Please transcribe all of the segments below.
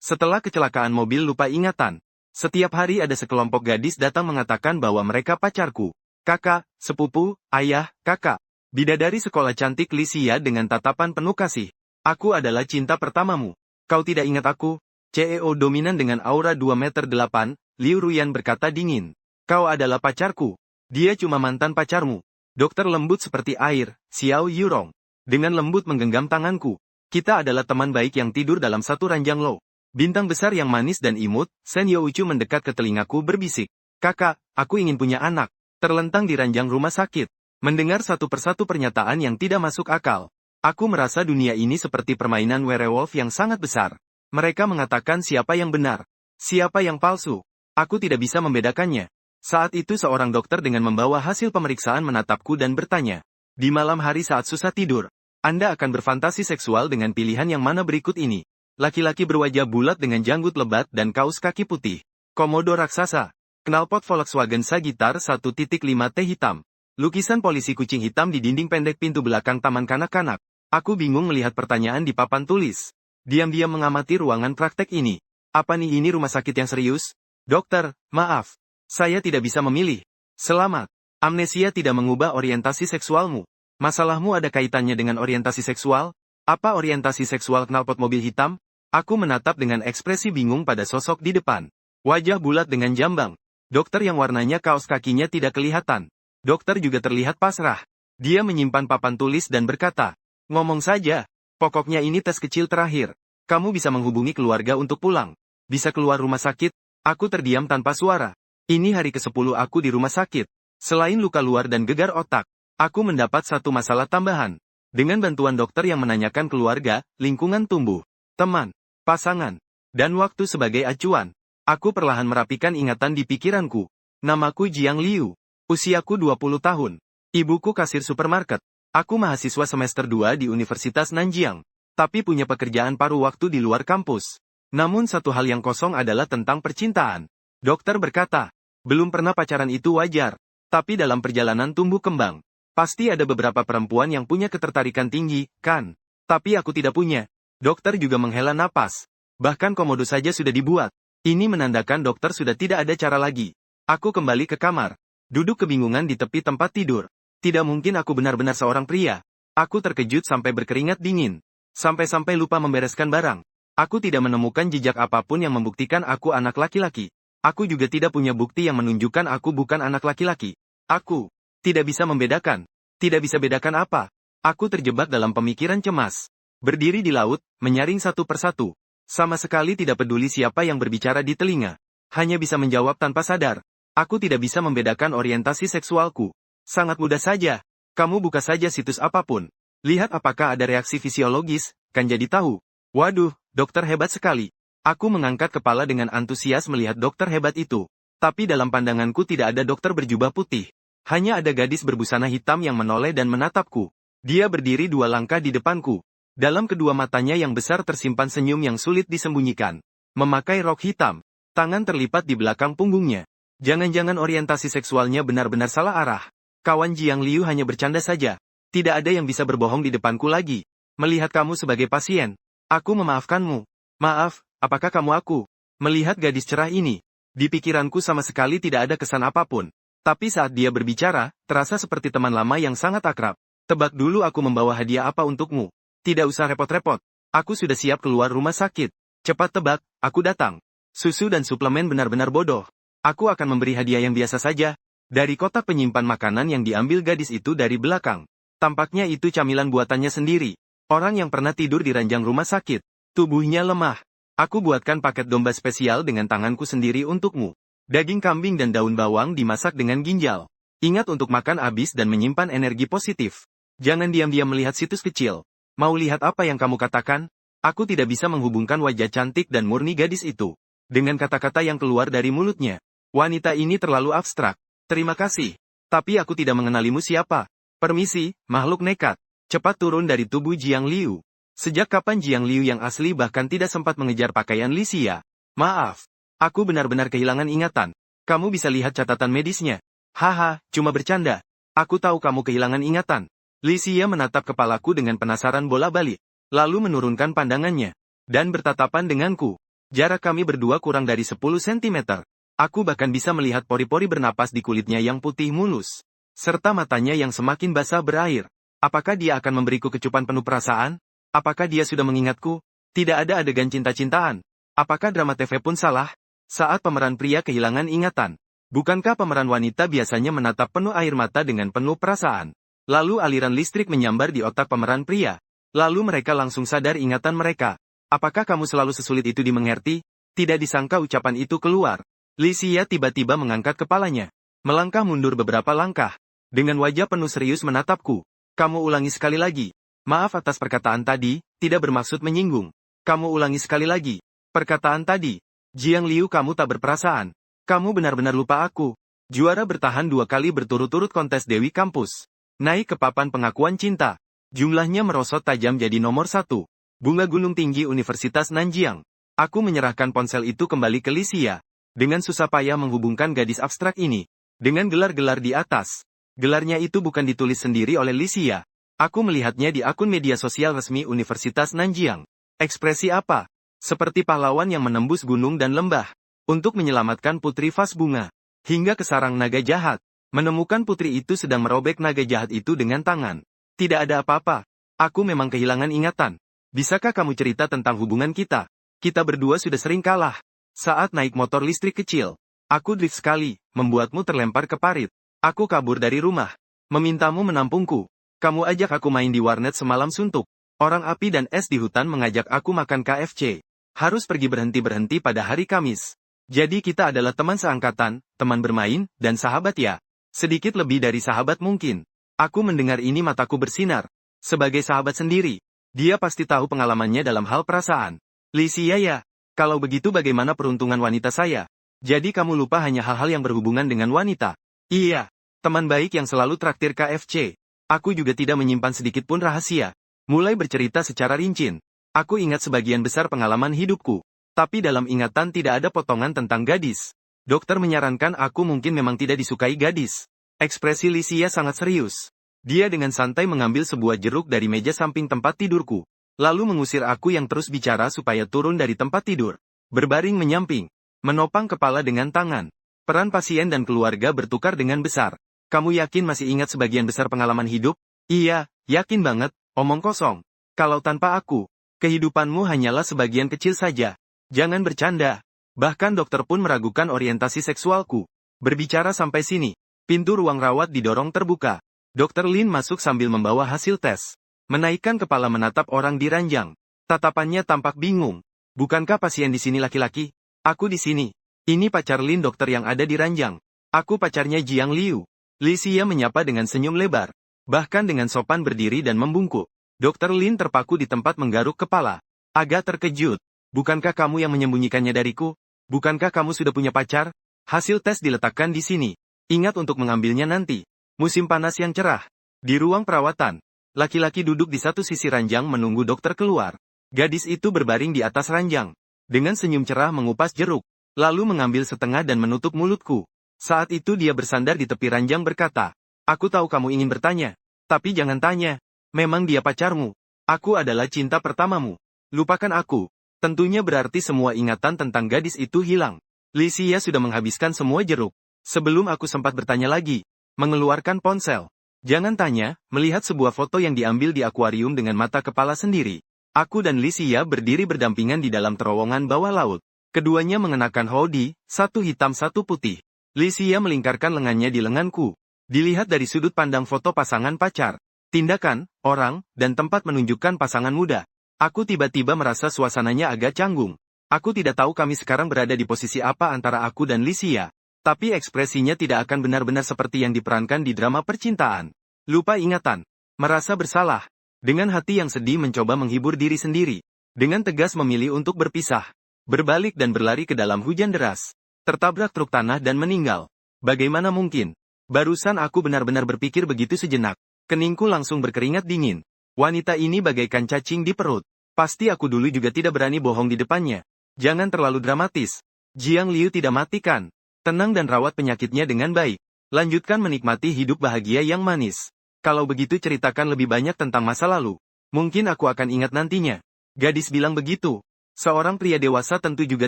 Setelah kecelakaan mobil lupa ingatan. Setiap hari ada sekelompok gadis datang mengatakan bahwa mereka pacarku. Kakak, sepupu, ayah, kakak. Bidadari sekolah cantik Lycia dengan tatapan penuh kasih. Aku adalah cinta pertamamu. Kau tidak ingat aku? CEO dominan dengan aura 2 meter 8, Liu Ruyan berkata dingin. Kau adalah pacarku. Dia cuma mantan pacarmu. Dokter lembut seperti air, Xiao Yurong. Dengan lembut menggenggam tanganku. Kita adalah teman baik yang tidur dalam satu ranjang lo. Bintang besar yang manis dan imut, Sen Youchu mendekat ke telingaku berbisik. Kakak, aku ingin punya anak. Terlentang di ranjang rumah sakit. Mendengar satu persatu pernyataan yang tidak masuk akal. Aku merasa dunia ini seperti permainan werewolf yang sangat besar. Mereka mengatakan siapa yang benar. Siapa yang palsu. Aku tidak bisa membedakannya. Saat itu seorang dokter dengan membawa hasil pemeriksaan menatapku dan bertanya. Di malam hari saat susah tidur, Anda akan berfantasi seksual dengan pilihan yang mana berikut ini. Laki-laki berwajah bulat dengan janggut lebat dan kaos kaki putih. Komodo raksasa. Knalpot Volkswagen Sagitar 1.5T hitam. Lukisan polisi kucing hitam di dinding pendek pintu belakang taman kanak-kanak. Aku bingung melihat pertanyaan di papan tulis. Diam-diam mengamati ruangan praktek ini. Apa nih ini rumah sakit yang serius? Dokter, maaf. Saya tidak bisa memilih. Selamat. Amnesia tidak mengubah orientasi seksualmu. Masalahmu ada kaitannya dengan orientasi seksual? Apa orientasi seksual knalpot mobil hitam? Aku menatap dengan ekspresi bingung pada sosok di depan. Wajah bulat dengan jambang. Dokter yang warnanya kaos kakinya tidak kelihatan. Dokter juga terlihat pasrah. Dia menyimpan papan tulis dan berkata, ngomong saja. Pokoknya ini tes kecil terakhir. Kamu bisa menghubungi keluarga untuk pulang. Bisa keluar rumah sakit. Aku terdiam tanpa suara. Ini hari ke-10 aku di rumah sakit. Selain luka luar dan gegar otak, aku mendapat satu masalah tambahan. Dengan bantuan dokter yang menanyakan keluarga, lingkungan tumbuh, teman, pasangan, dan waktu sebagai acuan, aku perlahan merapikan ingatan di pikiranku. Namaku Jiang Liu. Usiaku 20 tahun. Ibuku kasir supermarket. Aku mahasiswa semester 2 di Universitas Nanjiang. Tapi punya pekerjaan paruh waktu di luar kampus. Namun satu hal yang kosong adalah tentang percintaan. Dokter berkata, belum pernah pacaran itu wajar. Tapi dalam perjalanan tumbuh kembang, pasti ada beberapa perempuan yang punya ketertarikan tinggi, kan? Tapi aku tidak punya. Dokter juga menghela napas. Bahkan komodo saja sudah dibuat. Ini menandakan dokter sudah tidak ada cara lagi. Aku kembali ke kamar. Duduk kebingungan di tepi tempat tidur. Tidak mungkin aku benar-benar seorang pria. Aku terkejut sampai berkeringat dingin. Sampai-sampai lupa membereskan barang. Aku tidak menemukan jejak apapun yang membuktikan aku anak laki-laki. Aku juga tidak punya bukti yang menunjukkan aku bukan anak laki-laki. Aku tidak bisa membedakan. Tidak bisa bedakan apa. Aku terjebak dalam pemikiran cemas. Berdiri di laut, menyaring satu persatu. Sama sekali tidak peduli siapa yang berbicara di telinga. Hanya bisa menjawab tanpa sadar. Aku tidak bisa membedakan orientasi seksualku. Sangat mudah saja. Kamu buka saja situs apapun. Lihat apakah ada reaksi fisiologis, kan jadi tahu. Waduh, dokter hebat sekali. Aku mengangkat kepala dengan antusias melihat dokter hebat itu. Tapi dalam pandanganku tidak ada dokter berjubah putih. Hanya ada gadis berbusana hitam yang menoleh dan menatapku. Dia berdiri 2 langkah di depanku. Dalam kedua matanya yang besar tersimpan senyum yang sulit disembunyikan. Memakai rok hitam. Tangan terlipat di belakang punggungnya. Jangan-jangan orientasi seksualnya benar-benar salah arah. Kawan Jiang Liu hanya bercanda saja. Tidak ada yang bisa berbohong di depanku lagi. Melihat kamu sebagai pasien. Aku memaafkanmu. Maaf, apakah kamu aku? Melihat gadis cerah ini. Di pikiranku sama sekali tidak ada kesan apapun. Tapi saat dia berbicara, terasa seperti teman lama yang sangat akrab. Tebak dulu aku membawa hadiah apa untukmu. Tidak usah repot-repot. Aku sudah siap keluar rumah sakit. Cepat tebak, aku datang. Susu dan suplemen benar-benar bodoh. Aku akan memberi hadiah yang biasa saja. Dari kotak penyimpan makanan yang diambil gadis itu dari belakang. Tampaknya itu camilan buatannya sendiri. Orang yang pernah tidur di ranjang rumah sakit. Tubuhnya lemah. Aku buatkan paket domba spesial dengan tanganku sendiri untukmu. Daging kambing dan daun bawang dimasak dengan ginjal. Ingat untuk makan habis dan menyimpan energi positif. Jangan diam-diam melihat situs kecil. Mau lihat apa yang kamu katakan? Aku tidak bisa menghubungkan wajah cantik dan murni gadis itu. Dengan kata-kata yang keluar dari mulutnya. Wanita ini terlalu abstrak. Terima kasih. Tapi aku tidak mengenalimu siapa. Permisi, makhluk nekat. Cepat turun dari tubuh Jiang Liu. Sejak kapan Jiang Liu yang asli bahkan tidak sempat mengejar pakaian Lycia? Maaf. Aku benar-benar kehilangan ingatan. Kamu bisa lihat catatan medisnya. Haha, cuma bercanda. Aku tahu kamu kehilangan ingatan. Lycia menatap kepalaku dengan penasaran bola balik. Lalu menurunkan pandangannya. Dan bertatapan denganku. Jarak kami berdua kurang dari 10 sentimeter. Aku bahkan bisa melihat pori-pori bernapas di kulitnya yang putih mulus. Serta matanya yang semakin basah berair. Apakah dia akan memberiku kecupan penuh perasaan? Apakah dia sudah mengingatku? Tidak ada adegan cinta-cintaan. Apakah drama TV pun salah? Saat pemeran pria kehilangan ingatan. Bukankah pemeran wanita biasanya menatap penuh air mata dengan penuh perasaan? Lalu aliran listrik menyambar di otak pemeran pria. Lalu mereka langsung sadar ingatan mereka. Apakah kamu selalu sesulit itu dimengerti? Tidak disangka ucapan itu keluar. Licia tiba-tiba mengangkat kepalanya. Melangkah mundur beberapa langkah. Dengan wajah penuh serius menatapku. Kamu ulangi sekali lagi. Maaf atas perkataan tadi, tidak bermaksud menyinggung. Kamu ulangi sekali lagi. Perkataan tadi. Jiang Liu, kamu tak berperasaan. Kamu benar-benar lupa aku. Juara bertahan 2 kali berturut-turut kontes Dewi Kampus. Naik ke papan pengakuan cinta. Jumlahnya merosot tajam jadi nomor 1. Bunga Gunung Tinggi Universitas Nanjiang. Aku menyerahkan ponsel itu kembali ke Licia. Dengan susah payah menghubungkan gadis abstrak ini. Dengan gelar-gelar di atas. Gelarnya itu bukan ditulis sendiri oleh Licia. Aku melihatnya di akun media sosial resmi Universitas Nanjiang. Ekspresi apa? Seperti pahlawan yang menembus gunung dan lembah. Untuk menyelamatkan putri vas bunga. Hingga ke sarang naga jahat. Menemukan putri itu sedang merobek naga jahat itu dengan tangan. Tidak ada apa-apa. Aku memang kehilangan ingatan. Bisakah kamu cerita tentang hubungan kita? Kita berdua sudah sering kalah. Saat naik motor listrik kecil, aku drift sekali, membuatmu terlempar ke parit. Aku kabur dari rumah, memintamu menampungku. Kamu ajak aku main di warnet semalam suntuk. Orang api dan es di hutan mengajak aku makan KFC. Harus pergi berhenti-berhenti pada hari Kamis. Jadi kita adalah teman seangkatan, teman bermain, dan sahabat ya. Sedikit lebih dari sahabat mungkin. Aku mendengar ini mataku bersinar. Sebagai sahabat sendiri, dia pasti tahu pengalamannya dalam hal perasaan. Licia ya. Kalau begitu bagaimana peruntungan wanita saya? Jadi kamu lupa hanya hal-hal yang berhubungan dengan wanita? Iya. Teman baik yang selalu traktir KFC. Aku juga tidak menyimpan sedikit pun rahasia. Mulai bercerita secara rinci. Aku ingat sebagian besar pengalaman hidupku. Tapi dalam ingatan tidak ada potongan tentang gadis. Dokter menyarankan aku mungkin memang tidak disukai gadis. Ekspresi Licia sangat serius. Dia dengan santai mengambil sebuah jeruk dari meja samping tempat tidurku. Lalu mengusir aku yang terus bicara supaya turun dari tempat tidur. Berbaring menyamping. Menopang kepala dengan tangan. Peran pasien dan keluarga bertukar dengan besar. Kamu yakin masih ingat sebagian besar pengalaman hidup? Iya, yakin banget, omong kosong. Kalau tanpa aku, kehidupanmu hanyalah sebagian kecil saja. Jangan bercanda. Bahkan dokter pun meragukan orientasi seksualku. Berbicara sampai sini, pintu ruang rawat didorong terbuka. Dokter Lin masuk sambil membawa hasil tes. Menaikkan kepala menatap orang di ranjang. Tatapannya tampak bingung. Bukankah pasien di sini laki-laki? Aku di sini. Ini pacar Lin, dokter yang ada di ranjang. Aku pacarnya Jiang Liu. Licia menyapa dengan senyum lebar. Bahkan dengan sopan berdiri dan membungkuk. Dokter Lin terpaku di tempat menggaruk kepala. Agak terkejut. Bukankah kamu yang menyembunyikannya dariku? Bukankah kamu sudah punya pacar? Hasil tes diletakkan di sini. Ingat untuk mengambilnya nanti. Musim panas yang cerah. Di ruang perawatan. Laki-laki duduk di satu sisi ranjang menunggu dokter keluar. Gadis itu berbaring di atas ranjang. Dengan senyum cerah mengupas jeruk. Lalu mengambil setengah dan menutup mulutku. Saat itu dia bersandar di tepi ranjang berkata, "Aku tahu kamu ingin bertanya. Tapi jangan tanya. Memang dia pacarmu. Aku adalah cinta pertamamu. Lupakan aku." Tentunya berarti semua ingatan tentang gadis itu hilang. Licia sudah menghabiskan semua jeruk. Sebelum aku sempat bertanya lagi. Mengeluarkan ponsel. Jangan tanya, melihat sebuah foto yang diambil di akuarium dengan mata kepala sendiri. Aku dan Licia berdiri berdampingan di dalam terowongan bawah laut. Keduanya mengenakan hoodie, satu hitam satu putih. Licia melingkarkan lengannya di lenganku. Dilihat dari sudut pandang foto pasangan pacar. Tindakan, orang, dan tempat menunjukkan pasangan muda. Aku tiba-tiba merasa suasananya agak canggung. Aku tidak tahu kami sekarang berada di posisi apa antara aku dan Licia. Tapi ekspresinya tidak akan benar-benar seperti yang diperankan di drama percintaan. Lupa ingatan. Merasa bersalah. Dengan hati yang sedih mencoba menghibur diri sendiri. Dengan tegas memilih untuk berpisah. Berbalik dan berlari ke dalam hujan deras. Tertabrak truk tanah dan meninggal. Bagaimana mungkin? Barusan aku benar-benar berpikir begitu sejenak. Keningku langsung berkeringat dingin. Wanita ini bagaikan cacing di perut. Pasti aku dulu juga tidak berani bohong di depannya. Jangan terlalu dramatis. Jiang Liu tidak mati kan? Tenang dan rawat penyakitnya dengan baik. Lanjutkan menikmati hidup bahagia yang manis. Kalau begitu ceritakan lebih banyak tentang masa lalu. Mungkin aku akan ingat nantinya. Gadis bilang begitu. Seorang pria dewasa tentu juga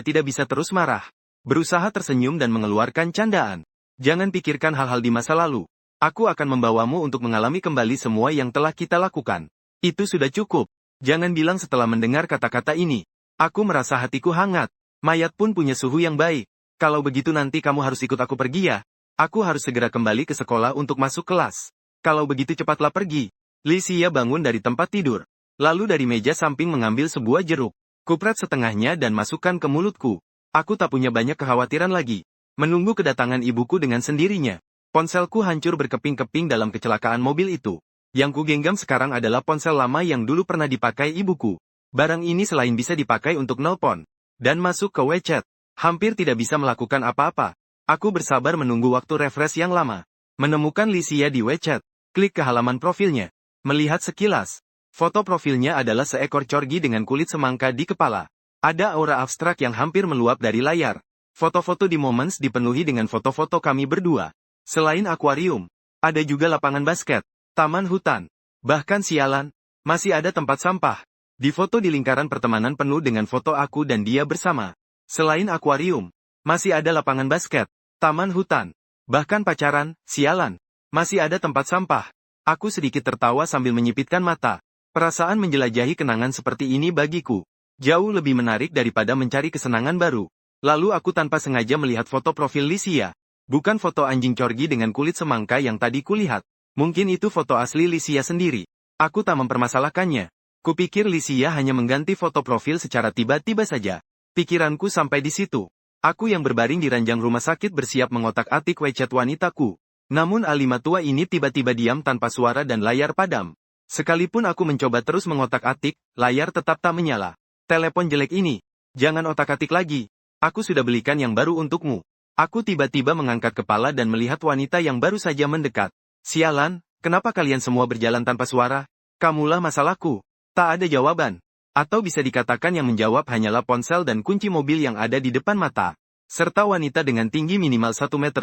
tidak bisa terus marah. Berusaha tersenyum dan mengeluarkan candaan. Jangan pikirkan hal-hal di masa lalu. Aku akan membawamu untuk mengalami kembali semua yang telah kita lakukan. Itu sudah cukup. Jangan bilang setelah mendengar kata-kata ini. Aku merasa hatiku hangat. Mayat pun punya suhu yang baik. Kalau begitu nanti kamu harus ikut aku pergi ya. Aku harus segera kembali ke sekolah untuk masuk kelas. Kalau begitu cepatlah pergi. Li Xia bangun dari tempat tidur. Lalu dari meja samping mengambil sebuah jeruk. Kupret setengahnya dan masukkan ke mulutku. Aku tak punya banyak kekhawatiran lagi. Menunggu kedatangan ibuku dengan sendirinya. Ponselku hancur berkeping-keping dalam kecelakaan mobil itu. Yang ku genggam sekarang adalah ponsel lama yang dulu pernah dipakai ibuku. Barang ini selain bisa dipakai untuk nelpon dan masuk ke WeChat, hampir tidak bisa melakukan apa-apa. Aku bersabar menunggu waktu refresh yang lama. Menemukan Li Xia di WeChat, klik ke halaman profilnya. Melihat sekilas, foto profilnya adalah seekor corgi dengan kulit semangka di kepala. Ada aura abstrak yang hampir meluap dari layar. Foto-foto di Moments dipenuhi dengan foto-foto kami berdua. Selain akuarium, ada juga lapangan basket, taman hutan. Bahkan sialan, masih ada tempat sampah. Di foto di lingkaran pertemanan penuh dengan foto aku dan dia bersama. Selain akuarium, masih ada lapangan basket, taman hutan. Bahkan pacaran, sialan. Masih ada tempat sampah. Aku sedikit tertawa sambil menyipitkan mata. Perasaan menjelajahi kenangan seperti ini bagiku jauh lebih menarik daripada mencari kesenangan baru. Lalu aku tanpa sengaja melihat foto profil Li Xia. Bukan foto anjing corgi dengan kulit semangka yang tadi kulihat. Mungkin itu foto asli Li Xia sendiri. Aku tak mempermasalahkannya. Kupikir Li Xia hanya mengganti foto profil secara tiba-tiba saja. Pikiranku sampai di situ. Aku yang berbaring di ranjang rumah sakit bersiap mengotak-atik WeChat wanitaku. Namun Alima tua ini tiba-tiba diam tanpa suara dan layar padam. Sekalipun aku mencoba terus mengotak-atik, layar tetap tak menyala. Telepon jelek ini. Jangan otak-atik lagi. Aku sudah belikan yang baru untukmu. Aku tiba-tiba mengangkat kepala dan melihat wanita yang baru saja mendekat. Sialan, kenapa kalian semua berjalan tanpa suara? Kamulah masalahku. Tak ada jawaban. Atau bisa dikatakan yang menjawab hanyalah ponsel dan kunci mobil yang ada di depan mata. Serta wanita dengan tinggi minimal 1,7 meter,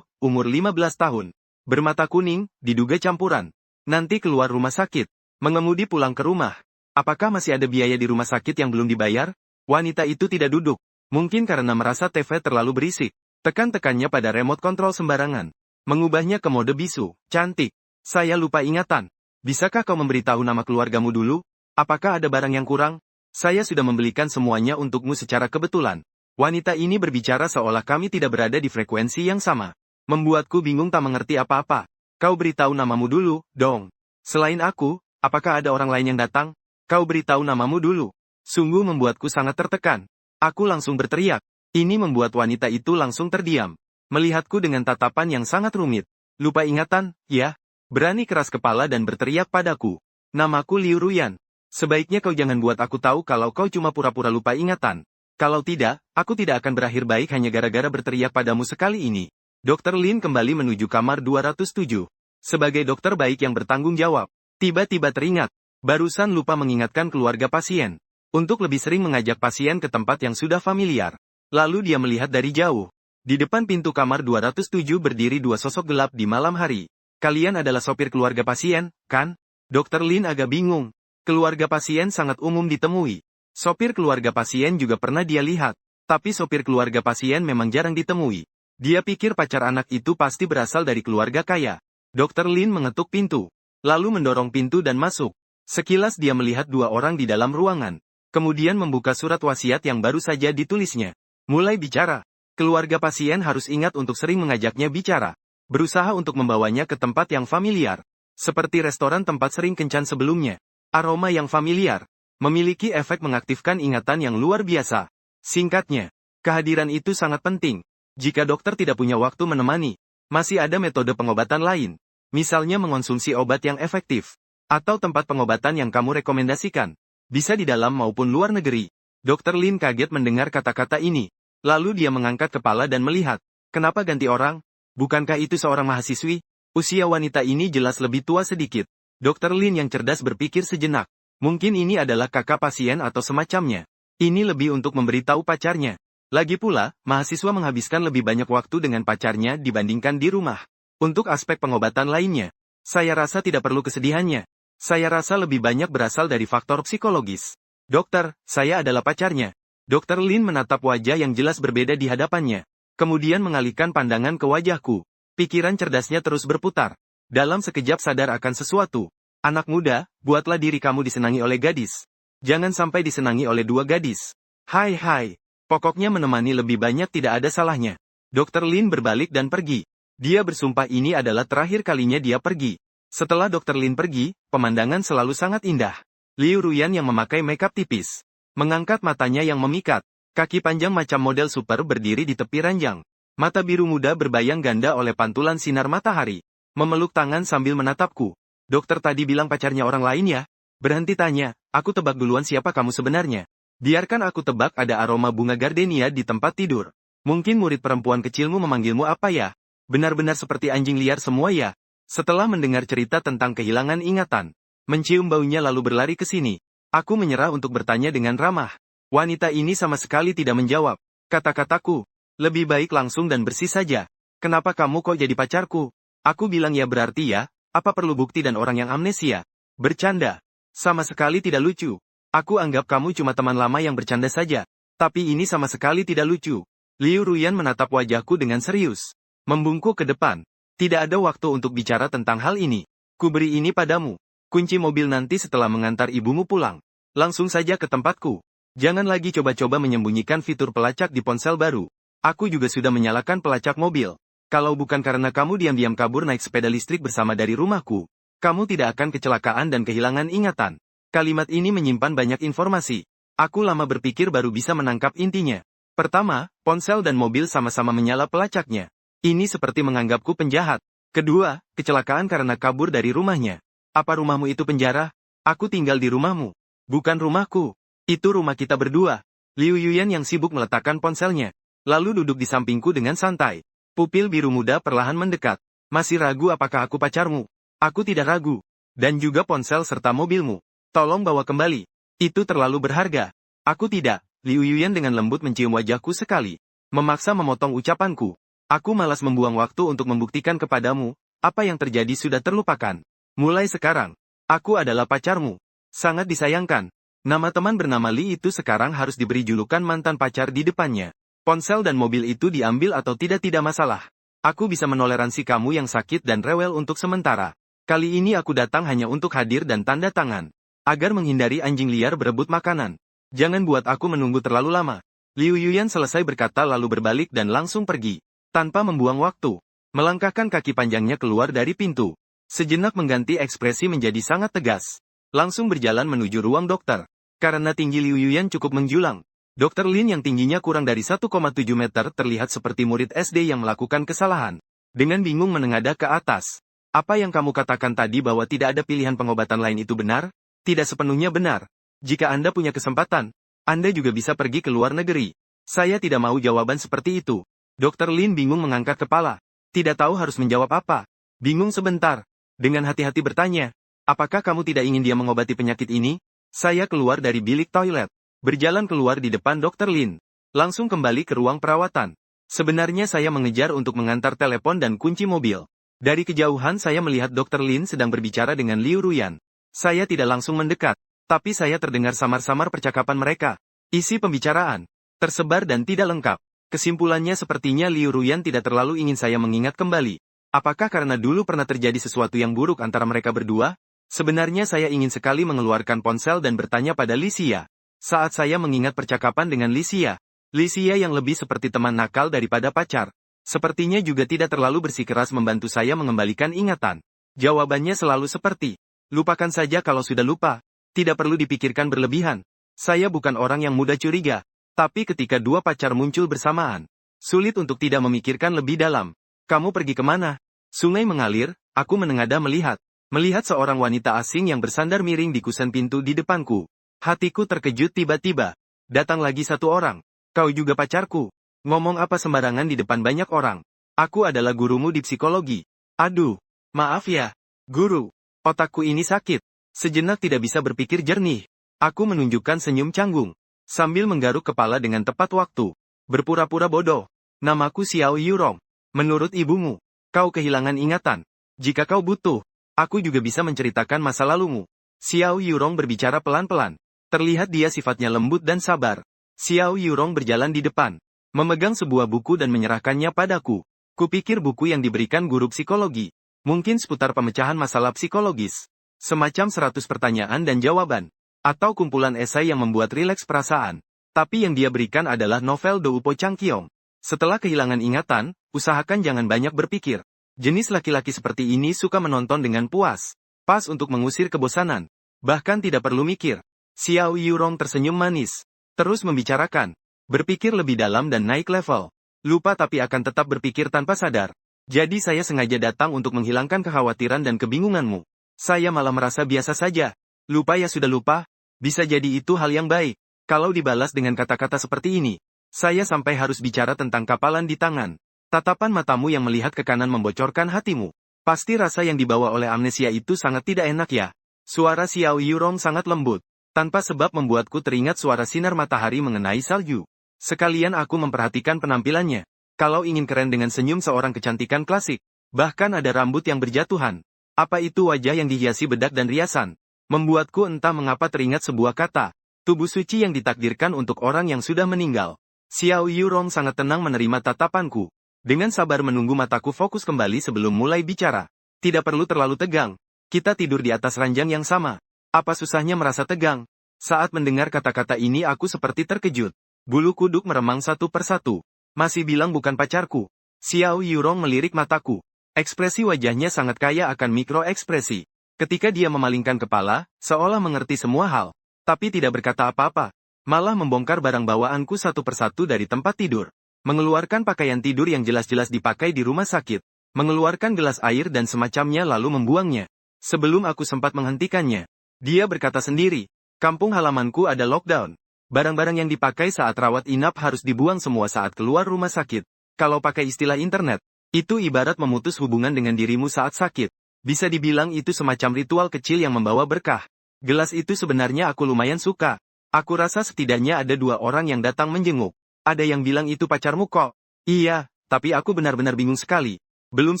umur 15 tahun. Bermata kuning, diduga campuran. Nanti keluar rumah sakit. Mengemudi pulang ke rumah. Apakah masih ada biaya di rumah sakit yang belum dibayar? Wanita itu tidak duduk. Mungkin karena merasa TV terlalu berisik. Tekan-tekannya pada remote kontrol sembarangan. Mengubahnya ke mode bisu. Cantik. Saya lupa ingatan. Bisakah kau memberitahu nama keluargamu dulu? Apakah ada barang yang kurang? Saya sudah membelikan semuanya untukmu secara kebetulan. Wanita ini berbicara seolah kami tidak berada di frekuensi yang sama. Membuatku bingung tak mengerti apa-apa. Kau beritahu namamu dulu, dong. Selain aku, apakah ada orang lain yang datang? Kau beritahu namamu dulu. Sungguh membuatku sangat tertekan. Aku langsung berteriak. Ini membuat wanita itu langsung terdiam. Melihatku dengan tatapan yang sangat rumit. Lupa ingatan, ya? Berani keras kepala dan berteriak padaku. Namaku Liu Ruyan. Sebaiknya kau jangan buat aku tahu kalau kau cuma pura-pura lupa ingatan. Kalau tidak, aku tidak akan berakhir baik hanya gara-gara berteriak padamu sekali ini. Dr. Lin kembali menuju kamar 207. Sebagai dokter baik yang bertanggung jawab, tiba-tiba teringat. Barusan lupa mengingatkan keluarga pasien. Untuk lebih sering mengajak pasien ke tempat yang sudah familiar. Lalu dia melihat dari jauh. Di depan pintu kamar 207 berdiri dua sosok gelap di malam hari. Kalian adalah sopir keluarga pasien, kan? Dr. Lin agak bingung. Keluarga pasien sangat umum ditemui. Sopir keluarga pasien juga pernah dia lihat. Tapi sopir keluarga pasien memang jarang ditemui. Dia pikir pacar anak itu pasti berasal dari keluarga kaya. Dr. Lin mengetuk pintu. Lalu mendorong pintu dan masuk. Sekilas dia melihat dua orang di dalam ruangan. Kemudian membuka surat wasiat yang baru saja ditulisnya. Mulai bicara. Keluarga pasien harus ingat untuk sering mengajaknya bicara. Berusaha untuk membawanya ke tempat yang familiar. Seperti restoran tempat sering kencan sebelumnya. Aroma yang familiar. Memiliki efek mengaktifkan ingatan yang luar biasa. Singkatnya, kehadiran itu sangat penting. Jika dokter tidak punya waktu menemani, masih ada metode pengobatan lain. Misalnya mengonsumsi obat yang efektif. Atau tempat pengobatan yang kamu rekomendasikan. Bisa di dalam maupun luar negeri. Dr. Lin kaget mendengar kata-kata ini. Lalu dia mengangkat kepala dan melihat. Kenapa ganti orang? Bukankah itu seorang mahasiswi? Usia wanita ini jelas lebih tua sedikit. Dr. Lin yang cerdas berpikir sejenak. Mungkin ini adalah kakak pasien atau semacamnya. Ini lebih untuk memberitahu pacarnya. Lagi pula, mahasiswa menghabiskan lebih banyak waktu dengan pacarnya dibandingkan di rumah. Untuk aspek pengobatan lainnya, saya rasa tidak perlu kesedihannya. Saya rasa lebih banyak berasal dari faktor psikologis. Dokter, saya adalah pacarnya. Dokter Lin menatap wajah yang jelas berbeda di hadapannya. Kemudian mengalihkan pandangan ke wajahku. Pikiran cerdasnya terus berputar. Dalam sekejap sadar akan sesuatu. Anak muda, buatlah diri kamu disenangi oleh gadis. Jangan sampai disenangi oleh dua gadis. Hai. Pokoknya menemani lebih banyak tidak ada salahnya. Dokter Lin berbalik dan pergi. Dia bersumpah ini adalah terakhir kalinya dia pergi. Setelah Dokter Lin pergi, pemandangan selalu sangat indah. Liu Ruyan yang memakai makeup tipis. Mengangkat matanya yang memikat. Kaki panjang macam model super berdiri di tepi ranjang. Mata biru muda berbayang ganda oleh pantulan sinar matahari. Memeluk tangan sambil menatapku. Dokter tadi bilang pacarnya orang lain ya? Berhenti tanya, aku tebak duluan siapa kamu sebenarnya. Biarkan aku tebak ada aroma bunga gardenia di tempat tidur. Mungkin murid perempuan kecilmu memanggilmu apa ya? Benar-benar seperti anjing liar semua ya? Setelah mendengar cerita tentang kehilangan ingatan, mencium baunya lalu berlari ke sini. Aku menyerah untuk bertanya dengan ramah. Wanita ini sama sekali tidak menjawab. Kata-kataku, lebih baik langsung dan bersih saja. Kenapa kamu kok jadi pacarku? Aku bilang ya berarti ya, apa perlu bukti dan orang yang amnesia? Bercanda. Sama sekali tidak lucu. Aku anggap kamu cuma teman lama yang bercanda saja. Tapi ini sama sekali tidak lucu. Liu Ruyan menatap wajahku dengan serius. Membungkuk ke depan. Tidak ada waktu untuk bicara tentang hal ini. Kuberi ini padamu. Kunci mobil nanti setelah mengantar ibumu pulang. Langsung saja ke tempatku. Jangan lagi coba-coba menyembunyikan fitur pelacak di ponsel baru. Aku juga sudah menyalakan pelacak mobil. Kalau bukan karena kamu diam-diam kabur naik sepeda listrik bersama dari rumahku, kamu tidak akan kecelakaan dan kehilangan ingatan. Kalimat ini menyimpan banyak informasi. Aku lama berpikir baru bisa menangkap intinya. Pertama, ponsel dan mobil sama-sama menyala pelacaknya. Ini seperti menganggapku penjahat. Kedua, kecelakaan karena kabur dari rumahnya. Apa rumahmu itu penjara? Aku tinggal di rumahmu. Bukan rumahku. Itu rumah kita berdua. Liu Yuyan yang sibuk meletakkan ponselnya. Lalu duduk di sampingku dengan santai. Pupil biru muda perlahan mendekat. Masih ragu apakah aku pacarmu? Aku tidak ragu. Dan juga ponsel serta mobilmu. Tolong bawa kembali. Itu terlalu berharga. Aku tidak. Liu Yuyan dengan lembut mencium wajahku sekali. Memaksa memotong ucapanku. Aku malas membuang waktu untuk membuktikan kepadamu, apa yang terjadi sudah terlupakan. Mulai sekarang, aku adalah pacarmu. Sangat disayangkan. Nama teman bernama Li itu sekarang harus diberi julukan mantan pacar di depannya. Ponsel dan mobil itu diambil atau tidak masalah. Aku bisa menoleransi kamu yang sakit dan rewel untuk sementara. Kali ini aku datang hanya untuk hadir dan tanda tangan. Agar menghindari anjing liar berebut makanan. Jangan buat aku menunggu terlalu lama. Liu Yuyan selesai berkata lalu berbalik dan langsung pergi. Tanpa membuang waktu. Melangkahkan kaki panjangnya keluar dari pintu. Sejenak mengganti ekspresi menjadi sangat tegas. Langsung berjalan menuju ruang dokter. Karena tinggi Liu Yuyan cukup menjulang. Dokter Lin yang tingginya kurang dari 1,7 meter terlihat seperti murid SD yang melakukan kesalahan. Dengan bingung menengadah ke atas. Apa yang kamu katakan tadi bahwa tidak ada pilihan pengobatan lain itu benar? Tidak sepenuhnya benar. Jika Anda punya kesempatan, Anda juga bisa pergi ke luar negeri. Saya tidak mau jawaban seperti itu. Dokter Lin bingung mengangkat kepala. Tidak tahu harus menjawab apa. Bingung sebentar. Dengan hati-hati bertanya, apakah kamu tidak ingin dia mengobati penyakit ini? Saya keluar dari bilik toilet. Berjalan keluar di depan Dokter Lin. Langsung kembali ke ruang perawatan. Sebenarnya saya mengejar untuk mengantar telepon dan kunci mobil. Dari kejauhan saya melihat Dokter Lin sedang berbicara dengan Liu Ruyan. Saya tidak langsung mendekat, tapi saya terdengar samar-samar percakapan mereka. Isi pembicaraan tersebar dan tidak lengkap. Kesimpulannya sepertinya Liu Ruyan tidak terlalu ingin saya mengingat kembali. Apakah karena dulu pernah terjadi sesuatu yang buruk antara mereka berdua? Sebenarnya saya ingin sekali mengeluarkan ponsel dan bertanya pada Li Xia. Saat saya mengingat percakapan dengan Li Xia yang lebih seperti teman nakal daripada pacar. Sepertinya juga tidak terlalu bersikeras membantu saya mengembalikan ingatan. Jawabannya selalu seperti, lupakan saja kalau sudah lupa. Tidak perlu dipikirkan berlebihan. Saya bukan orang yang mudah curiga. Tapi ketika dua pacar muncul bersamaan, sulit untuk tidak memikirkan lebih dalam. Kamu pergi kemana? Sungai mengalir, aku menengadah melihat. Melihat seorang wanita asing yang bersandar miring di kusen pintu di depanku. Hatiku terkejut tiba-tiba. Datang lagi satu orang. Kau juga pacarku. Ngomong apa sembarangan di depan banyak orang. Aku adalah gurumu di psikologi. Aduh, maaf ya, guru. Otakku ini sakit. Sejenak tidak bisa berpikir jernih. Aku menunjukkan senyum canggung. Sambil menggaruk kepala dengan tepat waktu. Berpura-pura bodoh. Namaku Xiao Yurong. Menurut ibumu, kau kehilangan ingatan. Jika kau butuh, aku juga bisa menceritakan masa lalumu. Xiao Yurong berbicara pelan-pelan. Terlihat dia sifatnya lembut dan sabar. Xiao Yurong berjalan di depan, memegang sebuah buku dan menyerahkannya padaku. Kupikir buku yang diberikan guru psikologi. Mungkin seputar pemecahan masalah psikologis. Semacam 100 pertanyaan dan jawaban. Atau kumpulan esai yang membuat rileks perasaan. Tapi yang dia berikan adalah novel Doupo Changqiong. Setelah kehilangan ingatan, usahakan jangan banyak berpikir. Jenis laki-laki seperti ini suka menonton dengan puas. Pas untuk mengusir kebosanan. Bahkan tidak perlu mikir. Xiao Yurong tersenyum manis. Terus membicarakan. Berpikir lebih dalam dan naik level. Lupa tapi akan tetap berpikir tanpa sadar. Jadi saya sengaja datang untuk menghilangkan kekhawatiran dan kebingunganmu. Saya malah merasa biasa saja. Lupa ya sudah lupa. Bisa jadi itu hal yang baik. Kalau dibalas dengan kata-kata seperti ini. Saya sampai harus bicara tentang kapalan di tangan. Tatapan matamu yang melihat ke kanan membocorkan hatimu. Pasti rasa yang dibawa oleh amnesia itu sangat tidak enak ya. Suara Xiao Yurong sangat lembut. Tanpa sebab membuatku teringat suara sinar matahari mengenai salju. Sekalian aku memperhatikan penampilannya. Kalau ingin keren dengan senyum seorang kecantikan klasik. Bahkan ada rambut yang berjatuhan. Apa itu wajah yang dihiasi bedak dan riasan? Membuatku entah mengapa teringat sebuah kata. Tubuh suci yang ditakdirkan untuk orang yang sudah meninggal. Xiao Yurong sangat tenang menerima tatapanku. Dengan sabar menunggu mataku fokus kembali sebelum mulai bicara. Tidak perlu terlalu tegang. Kita tidur di atas ranjang yang sama. Apa susahnya merasa tegang? Saat mendengar kata-kata ini aku seperti terkejut. Bulu kuduk meremang satu persatu. Masih bilang bukan pacarku. Xiao Yurong melirik mataku. Ekspresi wajahnya sangat kaya akan mikroekspresi. Ketika dia memalingkan kepala, seolah mengerti semua hal. Tapi tidak berkata apa-apa. Malah membongkar barang bawaanku satu persatu dari tempat tidur. Mengeluarkan pakaian tidur yang jelas-jelas dipakai di rumah sakit. Mengeluarkan gelas air dan semacamnya lalu membuangnya. Sebelum aku sempat menghentikannya. Dia berkata sendiri, kampung halamanku ada lockdown. Barang-barang yang dipakai saat rawat inap harus dibuang semua saat keluar rumah sakit. Kalau pakai istilah internet, itu ibarat memutus hubungan dengan dirimu saat sakit. Bisa dibilang itu semacam ritual kecil yang membawa berkah. Gelas itu sebenarnya aku lumayan suka. Aku rasa setidaknya ada 2 orang yang datang menjenguk. Ada yang bilang itu pacarmu kok. Iya, tapi aku benar-benar bingung sekali. Belum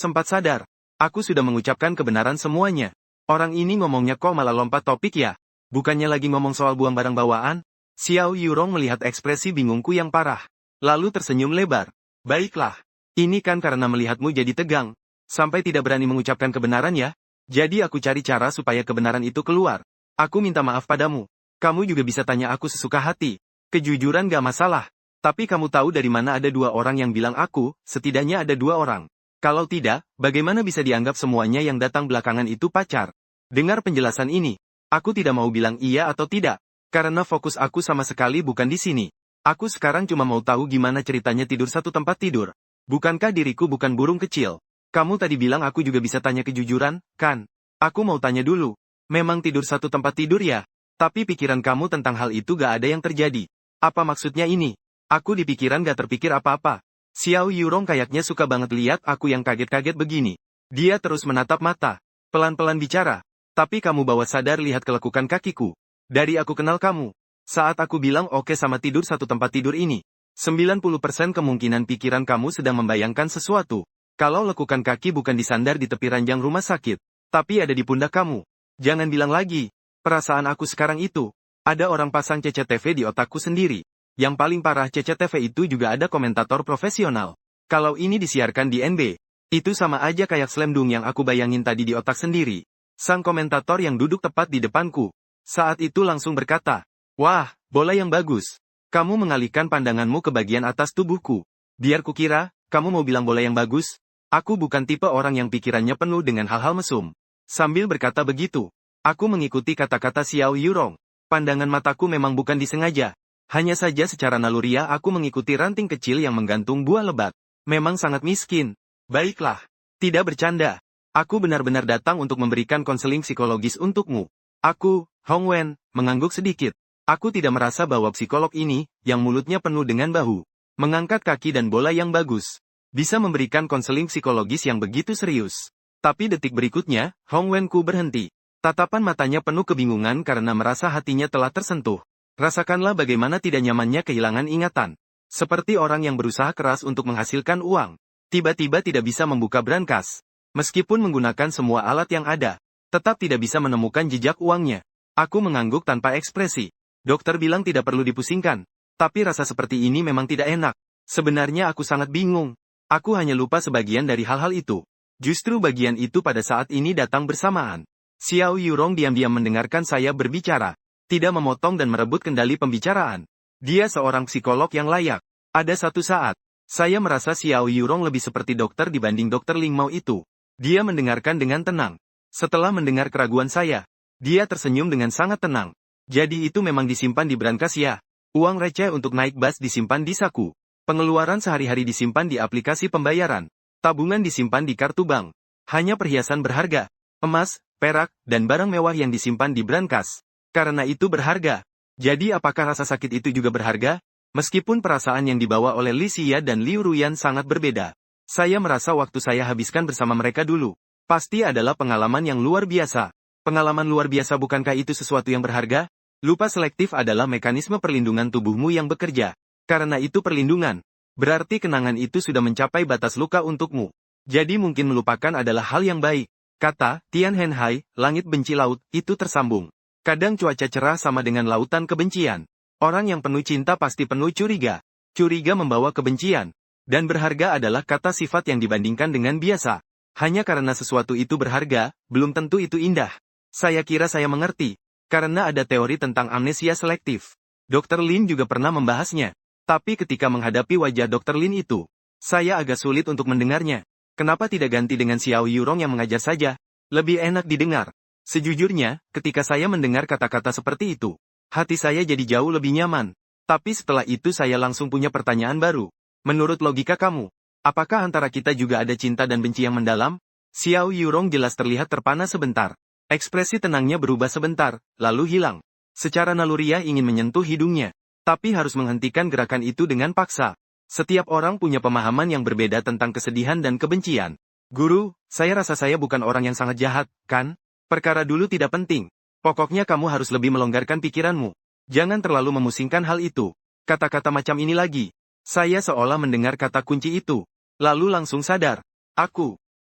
sempat sadar. Aku sudah mengucapkan kebenaran semuanya. Orang ini ngomongnya kok malah lompat topik ya? Bukannya lagi ngomong soal buang barang bawaan? Xiao Yurong melihat ekspresi bingungku yang parah. Lalu tersenyum lebar. Baiklah. Ini kan karena melihatmu jadi tegang. Sampai tidak berani mengucapkan kebenaran ya? Jadi aku cari cara supaya kebenaran itu keluar. Aku minta maaf padamu. Kamu juga bisa tanya aku sesuka hati. Kejujuran gak masalah. Tapi kamu tahu dari mana ada 2 orang yang bilang aku, setidaknya ada 2 orang. Kalau tidak, bagaimana bisa dianggap semuanya yang datang belakangan itu pacar? Dengar penjelasan ini. Aku tidak mau bilang iya atau tidak. Karena fokus aku sama sekali bukan di sini. Aku sekarang cuma mau tahu gimana ceritanya tidur satu tempat tidur. Bukankah diriku bukan burung kecil? Kamu tadi bilang aku juga bisa tanya kejujuran, kan? Aku mau tanya dulu. Memang tidur satu tempat tidur ya? Tapi pikiran kamu tentang hal itu gak ada yang terjadi. Apa maksudnya ini? Aku di pikiran gak terpikir apa-apa. Xiao Yurong kayaknya suka banget lihat aku yang kaget-kaget begini. Dia terus menatap mata. Pelan-pelan bicara. Tapi kamu bawa sadar lihat kelekukan kakiku. Dari aku kenal kamu. Saat aku bilang oke sama tidur satu tempat tidur ini. 90% kemungkinan pikiran kamu sedang membayangkan sesuatu. Kalau lekukan kaki bukan disandar di tepi ranjang rumah sakit. Tapi ada di pundak kamu. Jangan bilang lagi. Perasaan aku sekarang itu. Ada orang pasang CCTV di otakku sendiri. Yang paling parah CCTV itu juga ada komentator profesional. Kalau ini disiarkan di NB, itu sama aja kayak Slam Dunk yang aku bayangin tadi di otak sendiri. Sang komentator yang duduk tepat di depanku. Saat itu langsung berkata, wah, bola yang bagus. Kamu mengalihkan pandanganmu ke bagian atas tubuhku. Biar kukira, kamu mau bilang bola yang bagus? Aku bukan tipe orang yang pikirannya penuh dengan hal-hal mesum. Sambil berkata begitu, aku mengikuti kata-kata Xiao Yurong. Pandangan mataku memang bukan disengaja. Hanya saja secara naluriah aku mengikuti ranting kecil yang menggantung buah lebat. Memang sangat miskin. Baiklah. Tidak bercanda. Aku benar-benar datang untuk memberikan konseling psikologis untukmu. Aku, Hong Wen, mengangguk sedikit. Aku tidak merasa bahwa psikolog ini, yang mulutnya penuh dengan bahu, mengangkat kaki dan bola yang bagus, bisa memberikan konseling psikologis yang begitu serius. Tapi detik berikutnya, Hong Wen-ku berhenti. Tatapan matanya penuh kebingungan karena merasa hatinya telah tersentuh. Rasakanlah bagaimana tidak nyamannya kehilangan ingatan. Seperti orang yang berusaha keras untuk menghasilkan uang. Tiba-tiba tidak bisa membuka brankas. Meskipun menggunakan semua alat yang ada, tetap tidak bisa menemukan jejak uangnya. Aku mengangguk tanpa ekspresi. Dokter bilang tidak perlu dipusingkan. Tapi rasa seperti ini memang tidak enak. Sebenarnya aku sangat bingung. Aku hanya lupa sebagian dari hal-hal itu. Justru bagian itu pada saat ini datang bersamaan. Xiao Yurong diam-diam mendengarkan saya berbicara. Tidak memotong dan merebut kendali pembicaraan. Dia seorang psikolog yang layak. Ada satu saat, saya merasa Xiao Yurong lebih seperti dokter dibanding dokter Ling Mao itu. Dia mendengarkan dengan tenang. Setelah mendengar keraguan saya, dia tersenyum dengan sangat tenang. Jadi itu memang disimpan di brankas ya. Uang receh untuk naik bus disimpan di saku. Pengeluaran sehari-hari disimpan di aplikasi pembayaran. Tabungan disimpan di kartu bank. Hanya perhiasan berharga, emas, perak, dan barang mewah yang disimpan di brankas. Karena itu berharga. Jadi apakah rasa sakit itu juga berharga? Meskipun perasaan yang dibawa oleh Li Xia dan Liu Ruyan sangat berbeda. Saya merasa waktu saya habiskan bersama mereka dulu. Pasti adalah pengalaman yang luar biasa. Pengalaman luar biasa, bukankah itu sesuatu yang berharga? Lupa selektif adalah mekanisme perlindungan tubuhmu yang bekerja. Karena itu perlindungan. Berarti kenangan itu sudah mencapai batas luka untukmu. Jadi mungkin melupakan adalah hal yang baik. Kata Tian Henhai, langit benci laut, itu tersambung. Kadang cuaca cerah sama dengan lautan kebencian. Orang yang penuh cinta pasti penuh curiga. Curiga membawa kebencian. Dan berharga adalah kata sifat yang dibandingkan dengan biasa. Hanya karena sesuatu itu berharga, belum tentu itu indah. Saya kira saya mengerti. Karena ada teori tentang amnesia selektif. Dr. Lin juga pernah membahasnya. Tapi ketika menghadapi wajah Dr. Lin itu, saya agak sulit untuk mendengarnya. Kenapa tidak ganti dengan Xiao Yurong yang mengajar saja? Lebih enak didengar. Sejujurnya, ketika saya mendengar kata-kata seperti itu, hati saya jadi jauh lebih nyaman. Tapi setelah itu saya langsung punya pertanyaan baru. Menurut logika kamu, apakah antara kita juga ada cinta dan benci yang mendalam? Xiao Yurong jelas terlihat terpana sebentar. Ekspresi tenangnya berubah sebentar, lalu hilang. Secara naluriah ingin menyentuh hidungnya. Tapi harus menghentikan gerakan itu dengan paksa. Setiap orang punya pemahaman yang berbeda tentang kesedihan dan kebencian. Guru, saya rasa saya bukan orang yang sangat jahat, kan? Perkara dulu tidak penting. Pokoknya kamu harus lebih melonggarkan pikiranmu. Jangan terlalu memusingkan hal itu. Kata-kata macam ini lagi. Saya seolah mendengar kata kunci itu. Lalu langsung sadar.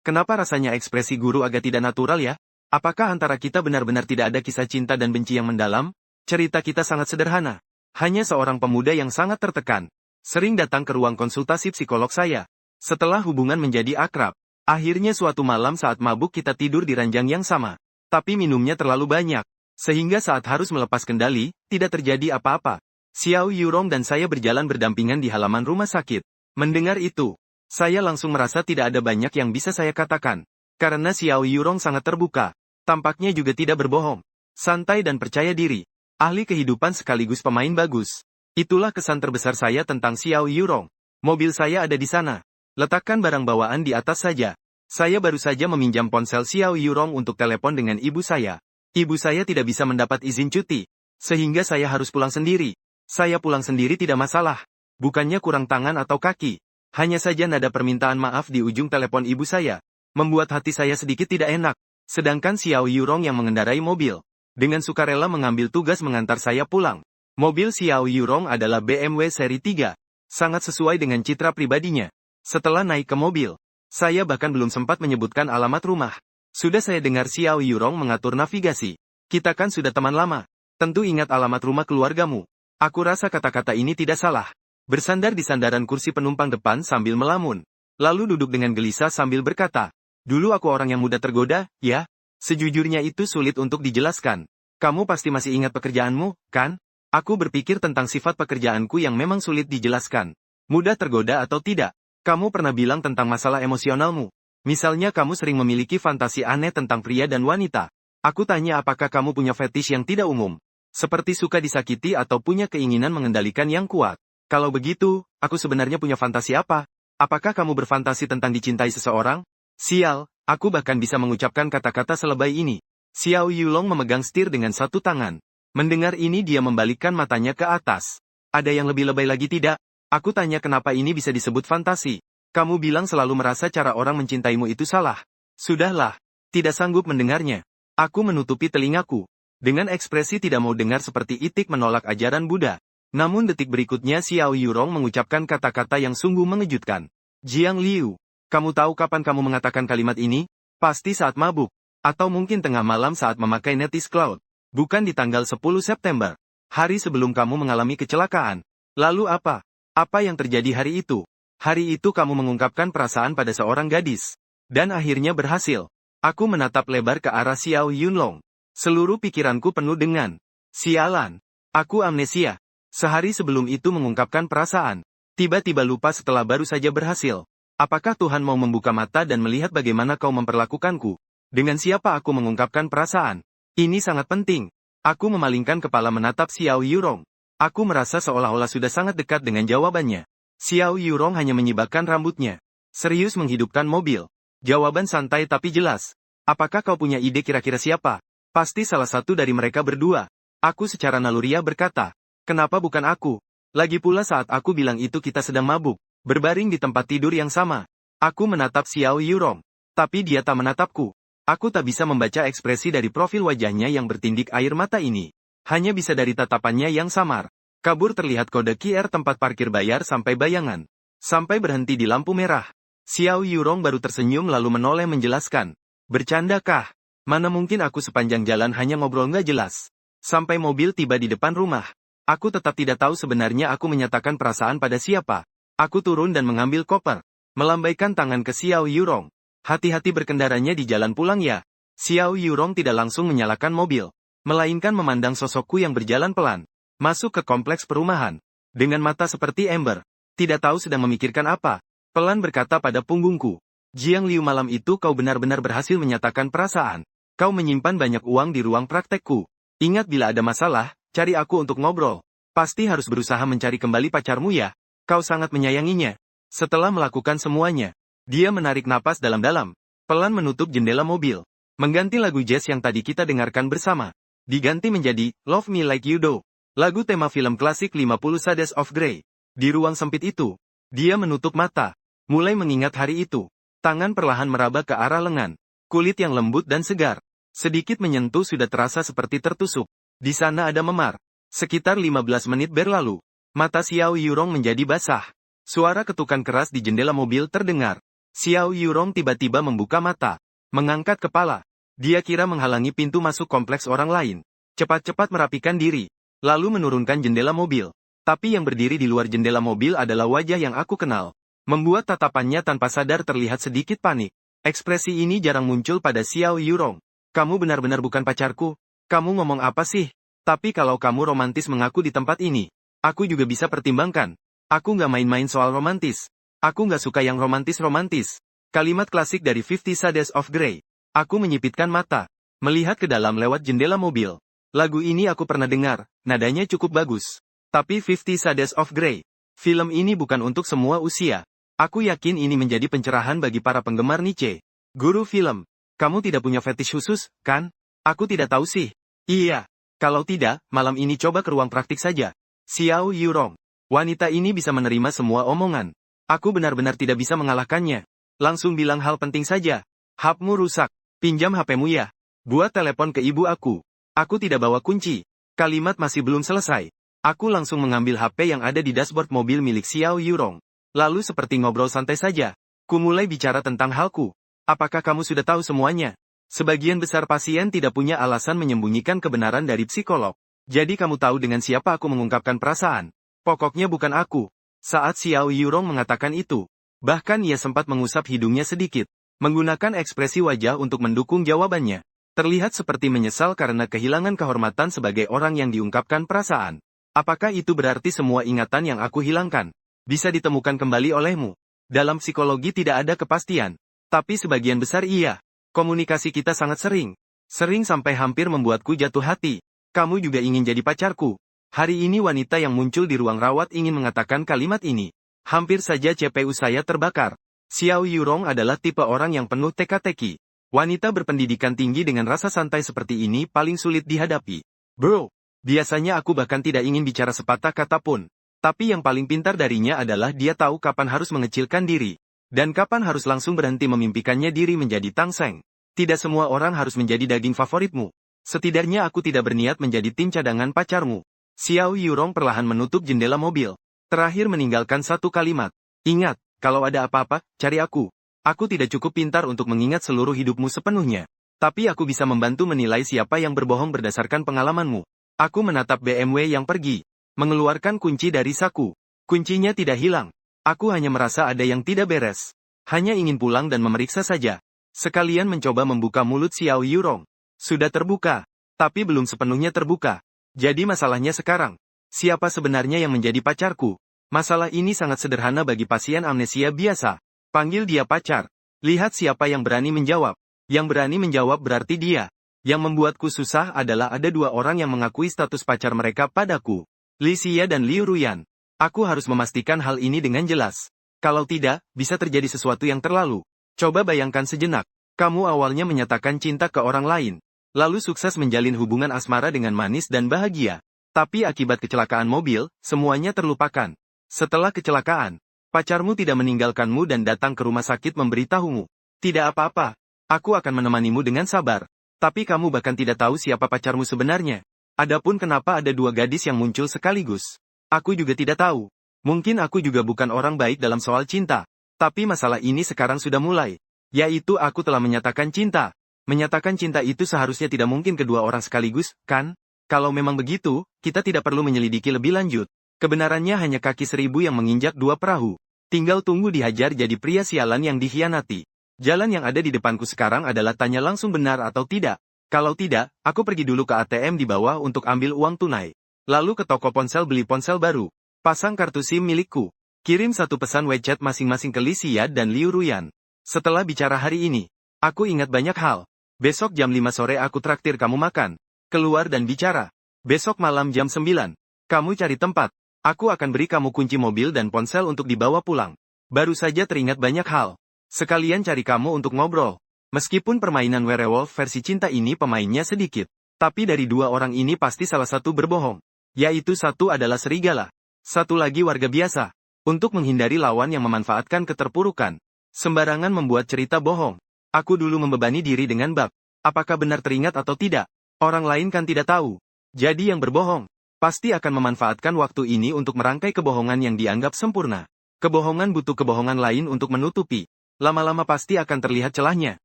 Kenapa rasanya ekspresi guru agak tidak natural ya? Apakah antara kita benar-benar tidak ada kisah cinta dan benci yang mendalam? Cerita kita sangat sederhana. Hanya seorang pemuda yang sangat tertekan. Sering datang ke ruang konsultasi psikolog saya. Setelah hubungan menjadi akrab. Akhirnya suatu malam saat mabuk kita tidur di ranjang yang sama. Tapi minumnya terlalu banyak. Sehingga saat harus melepas kendali, tidak terjadi apa-apa. Xiao Yurong dan saya berjalan berdampingan di halaman rumah sakit. Mendengar itu, saya langsung merasa tidak ada banyak yang bisa saya katakan. Karena Xiao Yurong sangat terbuka. Tampaknya juga tidak berbohong. Santai dan percaya diri. Ahli kehidupan sekaligus pemain bagus. Itulah kesan terbesar saya tentang Xiao Yurong. Mobil saya ada di sana. Letakkan barang bawaan di atas saja. Saya baru saja meminjam ponsel Xiao Yurong untuk telepon dengan ibu saya. Ibu saya tidak bisa mendapat izin cuti. Sehingga saya harus pulang sendiri. Saya pulang sendiri tidak masalah. Bukannya kurang tangan atau kaki. Hanya saja nada permintaan maaf di ujung telepon ibu saya. Membuat hati saya sedikit tidak enak. Sedangkan Xiao Yurong yang mengendarai mobil. Dengan sukarela mengambil tugas mengantar saya pulang. Mobil Xiao Yurong adalah BMW seri 3. Sangat sesuai dengan citra pribadinya. Setelah naik ke mobil, saya bahkan belum sempat menyebutkan alamat rumah. Sudah saya dengar Xiao Yurong mengatur navigasi. Kita kan sudah teman lama. Tentu ingat alamat rumah keluargamu. Aku rasa kata-kata ini tidak salah. Bersandar di sandaran kursi penumpang depan sambil melamun. Lalu duduk dengan gelisah sambil berkata, dulu aku orang yang mudah tergoda, ya? Sejujurnya itu sulit untuk dijelaskan. Kamu pasti masih ingat pekerjaanmu, kan? Aku berpikir tentang sifat pekerjaanku yang memang sulit dijelaskan. Mudah tergoda atau tidak? Kamu pernah bilang tentang masalah emosionalmu. Misalnya kamu sering memiliki fantasi aneh tentang pria dan wanita. Aku tanya apakah kamu punya fetish yang tidak umum. Seperti suka disakiti atau punya keinginan mengendalikan yang kuat. Kalau begitu, aku sebenarnya punya fantasi apa? Apakah kamu berfantasi tentang dicintai seseorang? Sial, aku bahkan bisa mengucapkan kata-kata selebay ini. Xiao Yulong memegang setir dengan satu tangan. Mendengar ini dia membalikkan matanya ke atas. Ada yang lebih lebay lagi tidak? Aku tanya kenapa ini bisa disebut fantasi. Kamu bilang selalu merasa cara orang mencintaimu itu salah. Sudahlah. Tidak sanggup mendengarnya. Aku menutupi telingaku. Dengan ekspresi tidak mau dengar seperti itik menolak ajaran Buddha. Namun detik berikutnya Xiao Yurong mengucapkan kata-kata yang sungguh mengejutkan. Jiang Liu. Kamu tahu kapan kamu mengatakan kalimat ini? Pasti saat mabuk. Atau mungkin tengah malam saat memakai Netis Cloud. Bukan di tanggal 10 September. Hari sebelum kamu mengalami kecelakaan. Lalu apa? Apa yang terjadi hari itu? Hari itu kamu mengungkapkan perasaan pada seorang gadis. Dan akhirnya berhasil. Aku menatap lebar ke arah Xiao Yunlong. Seluruh pikiranku penuh dengan, sialan. Aku amnesia. Sehari sebelum itu mengungkapkan perasaan. Tiba-tiba lupa setelah baru saja berhasil. Apakah Tuhan mau membuka mata dan melihat bagaimana kau memperlakukanku? Dengan siapa aku mengungkapkan perasaan? Ini sangat penting. Aku memalingkan kepala menatap Xiao Yurong. Aku merasa seolah-olah sudah sangat dekat dengan jawabannya. Xiao Yurong hanya menyibakkan rambutnya. Serius menghidupkan mobil. Jawaban santai tapi jelas. Apakah kau punya ide kira-kira siapa? Pasti salah satu dari mereka berdua. Aku secara naluriah berkata. Kenapa bukan aku? Lagi pula saat aku bilang itu kita sedang mabuk. Berbaring di tempat tidur yang sama. Aku menatap Xiao Yurong. Tapi dia tak menatapku. Aku tak bisa membaca ekspresi dari profil wajahnya yang bertindik air mata ini. Hanya bisa dari tatapannya yang samar. Kabur terlihat kode QR tempat parkir bayar sampai bayangan. Sampai berhenti di lampu merah. Xiao Yurong baru tersenyum lalu menoleh menjelaskan. Bercandakah? Mana mungkin aku sepanjang jalan hanya ngobrol nggak jelas. Sampai mobil tiba di depan rumah. Aku tetap tidak tahu sebenarnya aku menyatakan perasaan pada siapa. Aku turun dan mengambil koper. Melambaikan tangan ke Xiao Yurong. Hati-hati berkendaranya di jalan pulang ya. Xiao Yurong tidak langsung menyalakan mobil. Melainkan memandang sosokku yang berjalan pelan. Masuk ke kompleks perumahan. Dengan mata seperti ember. Tidak tahu sedang memikirkan apa. Pelan berkata pada punggungku. Jiang Liu malam itu kau benar-benar berhasil menyatakan perasaan. Kau menyimpan banyak uang di ruang praktekku. Ingat bila ada masalah, cari aku untuk ngobrol. Pasti harus berusaha mencari kembali pacarmu ya. Kau sangat menyayanginya. Setelah melakukan semuanya. Dia menarik napas dalam-dalam. Pelan menutup jendela mobil. Mengganti lagu jazz yang tadi kita dengarkan bersama. Diganti menjadi Love Me Like You Do. Lagu tema film klasik 50 Shades of Grey. Di ruang sempit itu. Dia menutup mata. Mulai mengingat hari itu. Tangan perlahan meraba ke arah lengan. Kulit yang lembut dan segar. Sedikit menyentuh sudah terasa seperti tertusuk. Di sana ada memar. Sekitar 15 menit berlalu. Mata Xiao Yurong menjadi basah. Suara ketukan keras di jendela mobil terdengar. Xiao Yurong tiba-tiba membuka mata. Mengangkat kepala. Dia kira menghalangi pintu masuk kompleks orang lain. Cepat-cepat merapikan diri. Lalu menurunkan jendela mobil. Tapi yang berdiri di luar jendela mobil adalah wajah yang aku kenal. Membuat tatapannya tanpa sadar terlihat sedikit panik. Ekspresi ini jarang muncul pada Xiao Yurong. Kamu benar-benar bukan pacarku. Kamu ngomong apa sih? Tapi kalau kamu romantis mengaku di tempat ini. Aku juga bisa pertimbangkan. Aku nggak main-main soal romantis. Aku nggak suka yang romantis-romantis. Kalimat klasik dari 50 Shades of Grey. Aku menyipitkan mata. Melihat ke dalam lewat jendela mobil. Lagu ini aku pernah dengar, nadanya cukup bagus. Tapi 50 Shades of Grey. Film ini bukan untuk semua usia. Aku yakin ini menjadi pencerahan bagi para penggemar Nietzsche. Guru film. Kamu tidak punya fetish khusus, kan? Aku tidak tahu sih. Iya. Kalau tidak, malam ini coba ke ruang praktik saja. Xiao Yurong. Wanita ini bisa menerima semua omongan. Aku benar-benar tidak bisa mengalahkannya. Langsung bilang hal penting saja. HP-mu rusak. Pinjam HP-mu ya. Buat telepon ke ibu aku. Aku tidak bawa kunci. Kalimat masih belum selesai. Aku langsung mengambil HP yang ada di dashboard mobil milik Xiao Yurong. Lalu seperti ngobrol santai saja. Ku mulai bicara tentang halku. Apakah kamu sudah tahu semuanya? Sebagian besar pasien tidak punya alasan menyembunyikan kebenaran dari psikolog. Jadi kamu tahu dengan siapa aku mengungkapkan perasaan. Pokoknya bukan aku. Saat Xiao Yurong mengatakan itu, bahkan ia sempat mengusap hidungnya sedikit, menggunakan ekspresi wajah untuk mendukung jawabannya. Terlihat seperti menyesal karena kehilangan kehormatan sebagai orang yang diungkapkan perasaan. Apakah itu berarti semua ingatan yang aku hilangkan bisa ditemukan kembali olehmu? Dalam psikologi tidak ada kepastian, tapi sebagian besar iya. Komunikasi kita sangat sering. Sering sampai hampir membuatku jatuh hati. Kamu juga ingin jadi pacarku. Hari ini wanita yang muncul di ruang rawat ingin mengatakan kalimat ini. Hampir saja CPU saya terbakar. Xiao Yurong adalah tipe orang yang penuh teka-teki. Wanita berpendidikan tinggi dengan rasa santai seperti ini paling sulit dihadapi. Bro, biasanya aku bahkan tidak ingin bicara sepatah kata pun. Tapi yang paling pintar darinya adalah dia tahu kapan harus mengecilkan diri. Dan kapan harus langsung berhenti memimpikannya diri menjadi tangseng. Tidak semua orang harus menjadi daging favoritmu. Setidaknya aku tidak berniat menjadi tim cadangan pacarmu. Xiao Yurong perlahan menutup jendela mobil. Terakhir meninggalkan satu kalimat. Ingat, kalau ada apa-apa, cari aku. Aku tidak cukup pintar untuk mengingat seluruh hidupmu sepenuhnya. Tapi aku bisa membantu menilai siapa yang berbohong berdasarkan pengalamanmu. Aku menatap BMW yang pergi. Mengeluarkan kunci dari saku. Kuncinya tidak hilang. Aku hanya merasa ada yang tidak beres. Hanya ingin pulang dan memeriksa saja. Sekalian mencoba membuka mulut Xiao Yurong. Sudah terbuka. Tapi belum sepenuhnya terbuka. Jadi masalahnya sekarang. Siapa sebenarnya yang menjadi pacarku? Masalah ini sangat sederhana bagi pasien amnesia biasa. Panggil dia pacar. Lihat siapa yang berani menjawab. Yang berani menjawab berarti dia. Yang membuatku susah adalah ada dua orang yang mengakui status pacar mereka padaku. Li Xia dan Liu Ruyan. Aku harus memastikan hal ini dengan jelas. Kalau tidak, bisa terjadi sesuatu yang terlalu. Coba bayangkan sejenak. Kamu awalnya menyatakan cinta ke orang lain. Lalu sukses menjalin hubungan asmara dengan manis dan bahagia. Tapi akibat kecelakaan mobil, semuanya terlupakan. Setelah kecelakaan, pacarmu tidak meninggalkanmu dan datang ke rumah sakit memberitahumu. Tidak apa-apa. Aku akan menemanimu dengan sabar. Tapi kamu bahkan tidak tahu siapa pacarmu sebenarnya. Adapun kenapa ada dua gadis yang muncul sekaligus. Aku juga tidak tahu. Mungkin aku juga bukan orang baik dalam soal cinta. Tapi masalah ini sekarang sudah mulai. Yaitu aku telah menyatakan cinta. Menyatakan cinta itu seharusnya tidak mungkin kedua orang sekaligus, kan? Kalau memang begitu, kita tidak perlu menyelidiki lebih lanjut. Kebenarannya hanya kaki seribu yang menginjak dua perahu. Tinggal tunggu dihajar jadi pria sialan yang dikhianati. Jalan yang ada di depanku sekarang adalah tanya langsung benar atau tidak. Kalau tidak, aku pergi dulu ke ATM di bawah untuk ambil uang tunai. Lalu ke toko ponsel beli ponsel baru. Pasang kartu SIM milikku. Kirim satu pesan WeChat masing-masing ke Li Xia dan Liu Ruyan. Setelah bicara hari ini, aku ingat banyak hal. Besok jam 5 sore aku traktir kamu makan. Keluar dan bicara. Besok malam jam 9. Kamu cari tempat. Aku akan beri kamu kunci mobil dan ponsel untuk dibawa pulang. Baru saja teringat banyak hal. Sekalian cari kamu untuk ngobrol. Meskipun permainan werewolf versi cinta ini pemainnya sedikit. Tapi dari dua orang ini pasti salah satu berbohong. Yaitu satu adalah serigala. Satu lagi warga biasa. Untuk menghindari lawan yang memanfaatkan keterpurukan. Sembarangan membuat cerita bohong. Aku dulu membebani diri dengan bab. Apakah benar teringat atau tidak? Orang lain kan tidak tahu. Jadi yang berbohong. Pasti akan memanfaatkan waktu ini untuk merangkai kebohongan yang dianggap sempurna. Kebohongan butuh kebohongan lain untuk menutupi. Lama-lama pasti akan terlihat celahnya.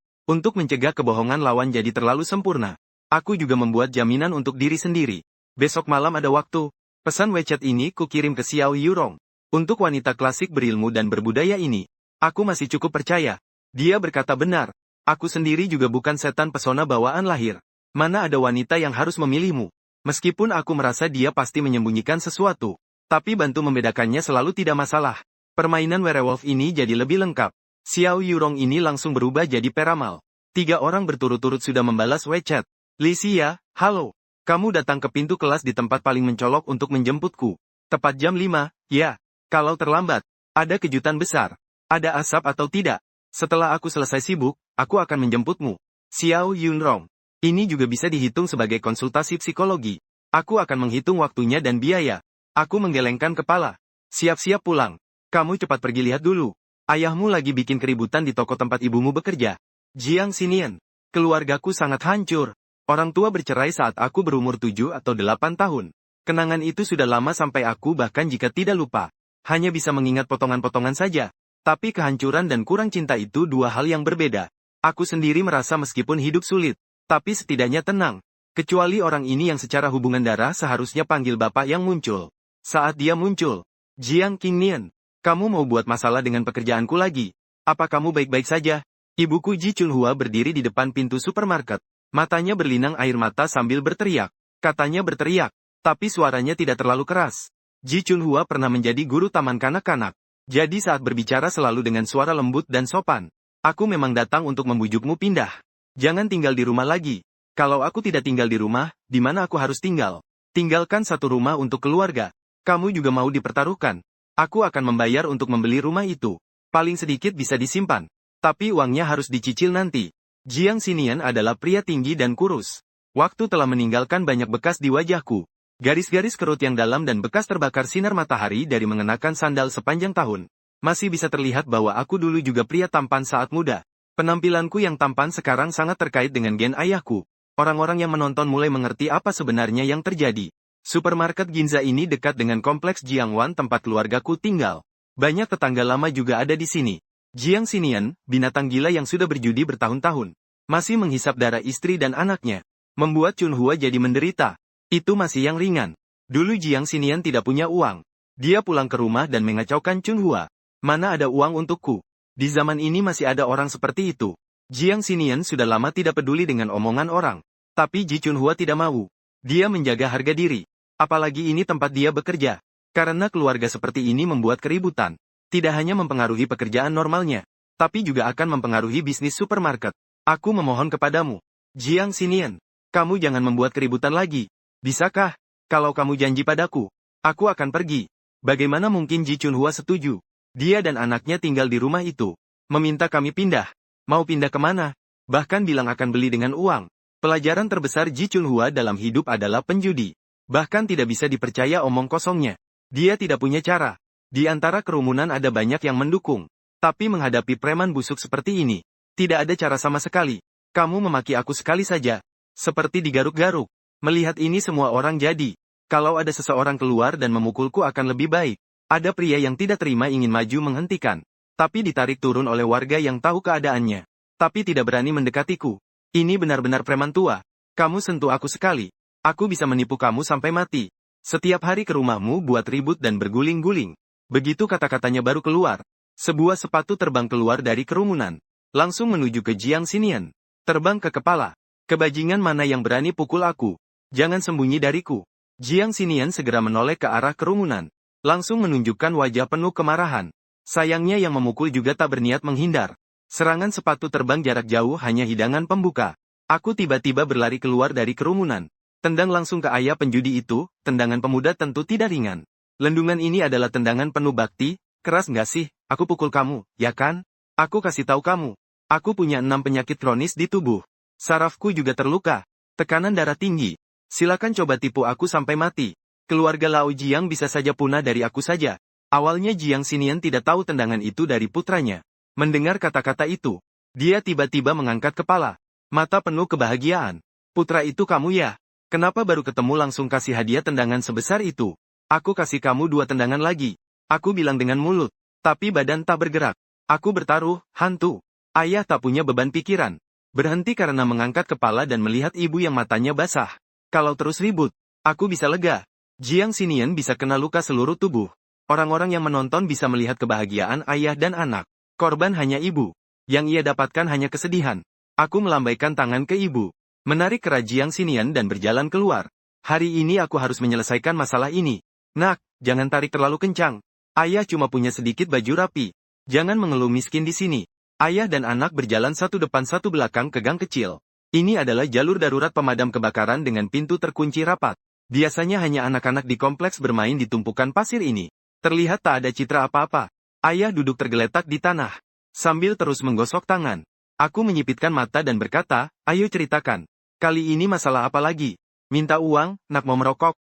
Untuk mencegah kebohongan lawan jadi terlalu sempurna. Aku juga membuat jaminan untuk diri sendiri. Besok malam ada waktu. Pesan WeChat ini kukirim ke Xiao Yurong. Untuk wanita klasik berilmu dan berbudaya ini, aku masih cukup percaya. Dia berkata benar. Aku sendiri juga bukan setan pesona bawaan lahir. Mana ada wanita yang harus memilihmu. Meskipun aku merasa dia pasti menyembunyikan sesuatu. Tapi bantu membedakannya selalu tidak masalah. Permainan werewolf ini jadi lebih lengkap. Xiao Yurong ini langsung berubah jadi peramal. 3 orang berturut-turut sudah membalas WeChat. Li Xia, halo. Kamu datang ke pintu kelas di tempat paling mencolok untuk menjemputku. Tepat jam 5, ya. Kalau terlambat, ada kejutan besar. Ada asap atau tidak. Setelah aku selesai sibuk, aku akan menjemputmu. Xiao Yunrong. Ini juga bisa dihitung sebagai konsultasi psikologi. Aku akan menghitung waktunya dan biaya. Aku menggelengkan kepala. Siap-siap pulang. Kamu cepat pergi lihat dulu. Ayahmu lagi bikin keributan di toko tempat ibumu bekerja. Jiang Xinian. Keluargaku sangat hancur. Orang tua bercerai saat aku berumur 7 atau 8 tahun. Kenangan itu sudah lama sampai aku bahkan jika tidak lupa. Hanya bisa mengingat potongan-potongan saja. Tapi kehancuran dan kurang cinta itu dua hal yang berbeda. Aku sendiri merasa meskipun hidup sulit, tapi setidaknya tenang. Kecuali orang ini yang secara hubungan darah seharusnya panggil bapak yang muncul. Saat dia muncul, Jiang Qingnian, kamu mau buat masalah dengan pekerjaanku lagi? Apa kamu baik-baik saja? Ibuku Ji Chunhua berdiri di depan pintu supermarket. Matanya berlinang air mata sambil berteriak. Katanya berteriak, tapi suaranya tidak terlalu keras. Ji Chunhua pernah menjadi guru taman kanak-kanak. Jadi saat berbicara selalu dengan suara lembut dan sopan. Aku memang datang untuk membujukmu pindah. Jangan tinggal di rumah lagi. Kalau aku tidak tinggal di rumah, di mana aku harus tinggal? Tinggalkan satu rumah untuk keluarga. Kamu juga mau dipertaruhkan. Aku akan membayar untuk membeli rumah itu. Paling sedikit bisa disimpan. Tapi uangnya harus dicicil nanti. Jiang Xinian adalah pria tinggi dan kurus. Waktu telah meninggalkan banyak bekas di wajahku. Garis-garis kerut yang dalam dan bekas terbakar sinar matahari dari mengenakan sandal sepanjang tahun. Masih bisa terlihat bahwa aku dulu juga pria tampan saat muda. Penampilanku yang tampan sekarang sangat terkait dengan gen ayahku. Orang-orang yang menonton mulai mengerti apa sebenarnya yang terjadi. Supermarket Ginza ini dekat dengan kompleks Jiangwan tempat keluargaku tinggal. Banyak tetangga lama juga ada di sini. Jiang Xinian, binatang gila yang sudah berjudi bertahun-tahun, masih menghisap darah istri dan anaknya. Membuat Chunhua jadi menderita. Itu masih yang ringan. Dulu Jiang Xinian tidak punya uang. Dia pulang ke rumah dan mengacaukan Chunhua. Mana ada uang untukku? Di zaman ini masih ada orang seperti itu. Jiang Xinian sudah lama tidak peduli dengan omongan orang. Tapi Ji Chunhua tidak mau. Dia menjaga harga diri. Apalagi ini tempat dia bekerja. Karena keluarga seperti ini membuat keributan. Tidak hanya mempengaruhi pekerjaan normalnya, tapi juga akan mempengaruhi bisnis supermarket. Aku memohon kepadamu, Jiang Xinian, kamu jangan membuat keributan lagi. Bisakah? Kalau kamu janji padaku, aku akan pergi. Bagaimana mungkin Ji Chunhua setuju? Dia dan anaknya tinggal di rumah itu. Meminta kami pindah. Mau pindah kemana? Bahkan bilang akan beli dengan uang. Pelajaran terbesar Ji Chunhua dalam hidup adalah penjudi. Bahkan tidak bisa dipercaya omong kosongnya. Dia tidak punya cara. Di antara kerumunan ada banyak yang mendukung. Tapi menghadapi preman busuk seperti ini, tidak ada cara sama sekali. Kamu memaki aku sekali saja. Seperti digaruk-garuk. Melihat ini semua orang jadi. Kalau ada seseorang keluar dan memukulku akan lebih baik. Ada pria yang tidak terima ingin maju menghentikan. Tapi ditarik turun oleh warga yang tahu keadaannya. Tapi tidak berani mendekatiku. Ini benar-benar preman tua. Kamu sentuh aku sekali. Aku bisa menipu kamu sampai mati. Setiap hari ke rumahmu buat ribut dan berguling-guling. Begitu kata-katanya baru keluar. Sebuah sepatu terbang keluar dari kerumunan. Langsung menuju ke Jiang Xinian. Terbang ke kepala. Kebajingan mana yang berani pukul aku? Jangan sembunyi dariku. Jiang Xinian segera menoleh ke arah kerumunan. Langsung menunjukkan wajah penuh kemarahan. Sayangnya yang memukul juga tak berniat menghindar. Serangan sepatu terbang jarak jauh hanya hidangan pembuka. Aku tiba-tiba berlari keluar dari kerumunan. Tendang langsung ke ayah penjudi itu, tendangan pemuda tentu tidak ringan. Lendungan ini adalah tendangan penuh bakti, keras nggak sih? Aku pukul kamu, ya kan? Aku kasih tahu kamu. Aku punya 6 penyakit kronis di tubuh. Sarafku juga terluka. Tekanan darah tinggi. Silakan coba tipu aku sampai mati. Keluarga Lao Jiang bisa saja punah dari aku saja. Awalnya Jiang Xinian tidak tahu tendangan itu dari putranya. Mendengar kata-kata itu, dia tiba-tiba mengangkat kepala. Mata penuh kebahagiaan. Putra itu kamu ya? Kenapa baru ketemu langsung kasih hadiah tendangan sebesar itu? Aku kasih kamu 2 tendangan lagi. Aku bilang dengan mulut, tapi badan tak bergerak. Aku bertaruh, hantu. Ayah tak punya beban pikiran. Berhenti karena mengangkat kepala dan melihat ibu yang matanya basah. Kalau terus ribut, aku bisa lega. Jiang Xinian bisa kena luka seluruh tubuh. Orang-orang yang menonton bisa melihat kebahagiaan ayah dan anak. Korban hanya ibu. Yang ia dapatkan hanya kesedihan. Aku melambaikan tangan ke ibu. Menarik kerat Jiang Xinian dan berjalan keluar. Hari ini aku harus menyelesaikan masalah ini. Nak, jangan tarik terlalu kencang. Ayah cuma punya sedikit baju rapi. Jangan mengeluh miskin di sini. Ayah dan anak berjalan satu depan satu belakang ke gang kecil. Ini adalah jalur darurat pemadam kebakaran dengan pintu terkunci rapat. Biasanya hanya anak-anak di kompleks bermain di tumpukan pasir ini. Terlihat tak ada citra apa-apa. Ayah duduk tergeletak di tanah. Sambil terus menggosok tangan. Aku menyipitkan mata dan berkata, ayo ceritakan. Kali ini masalah apa lagi? Minta uang, nak mau merokok?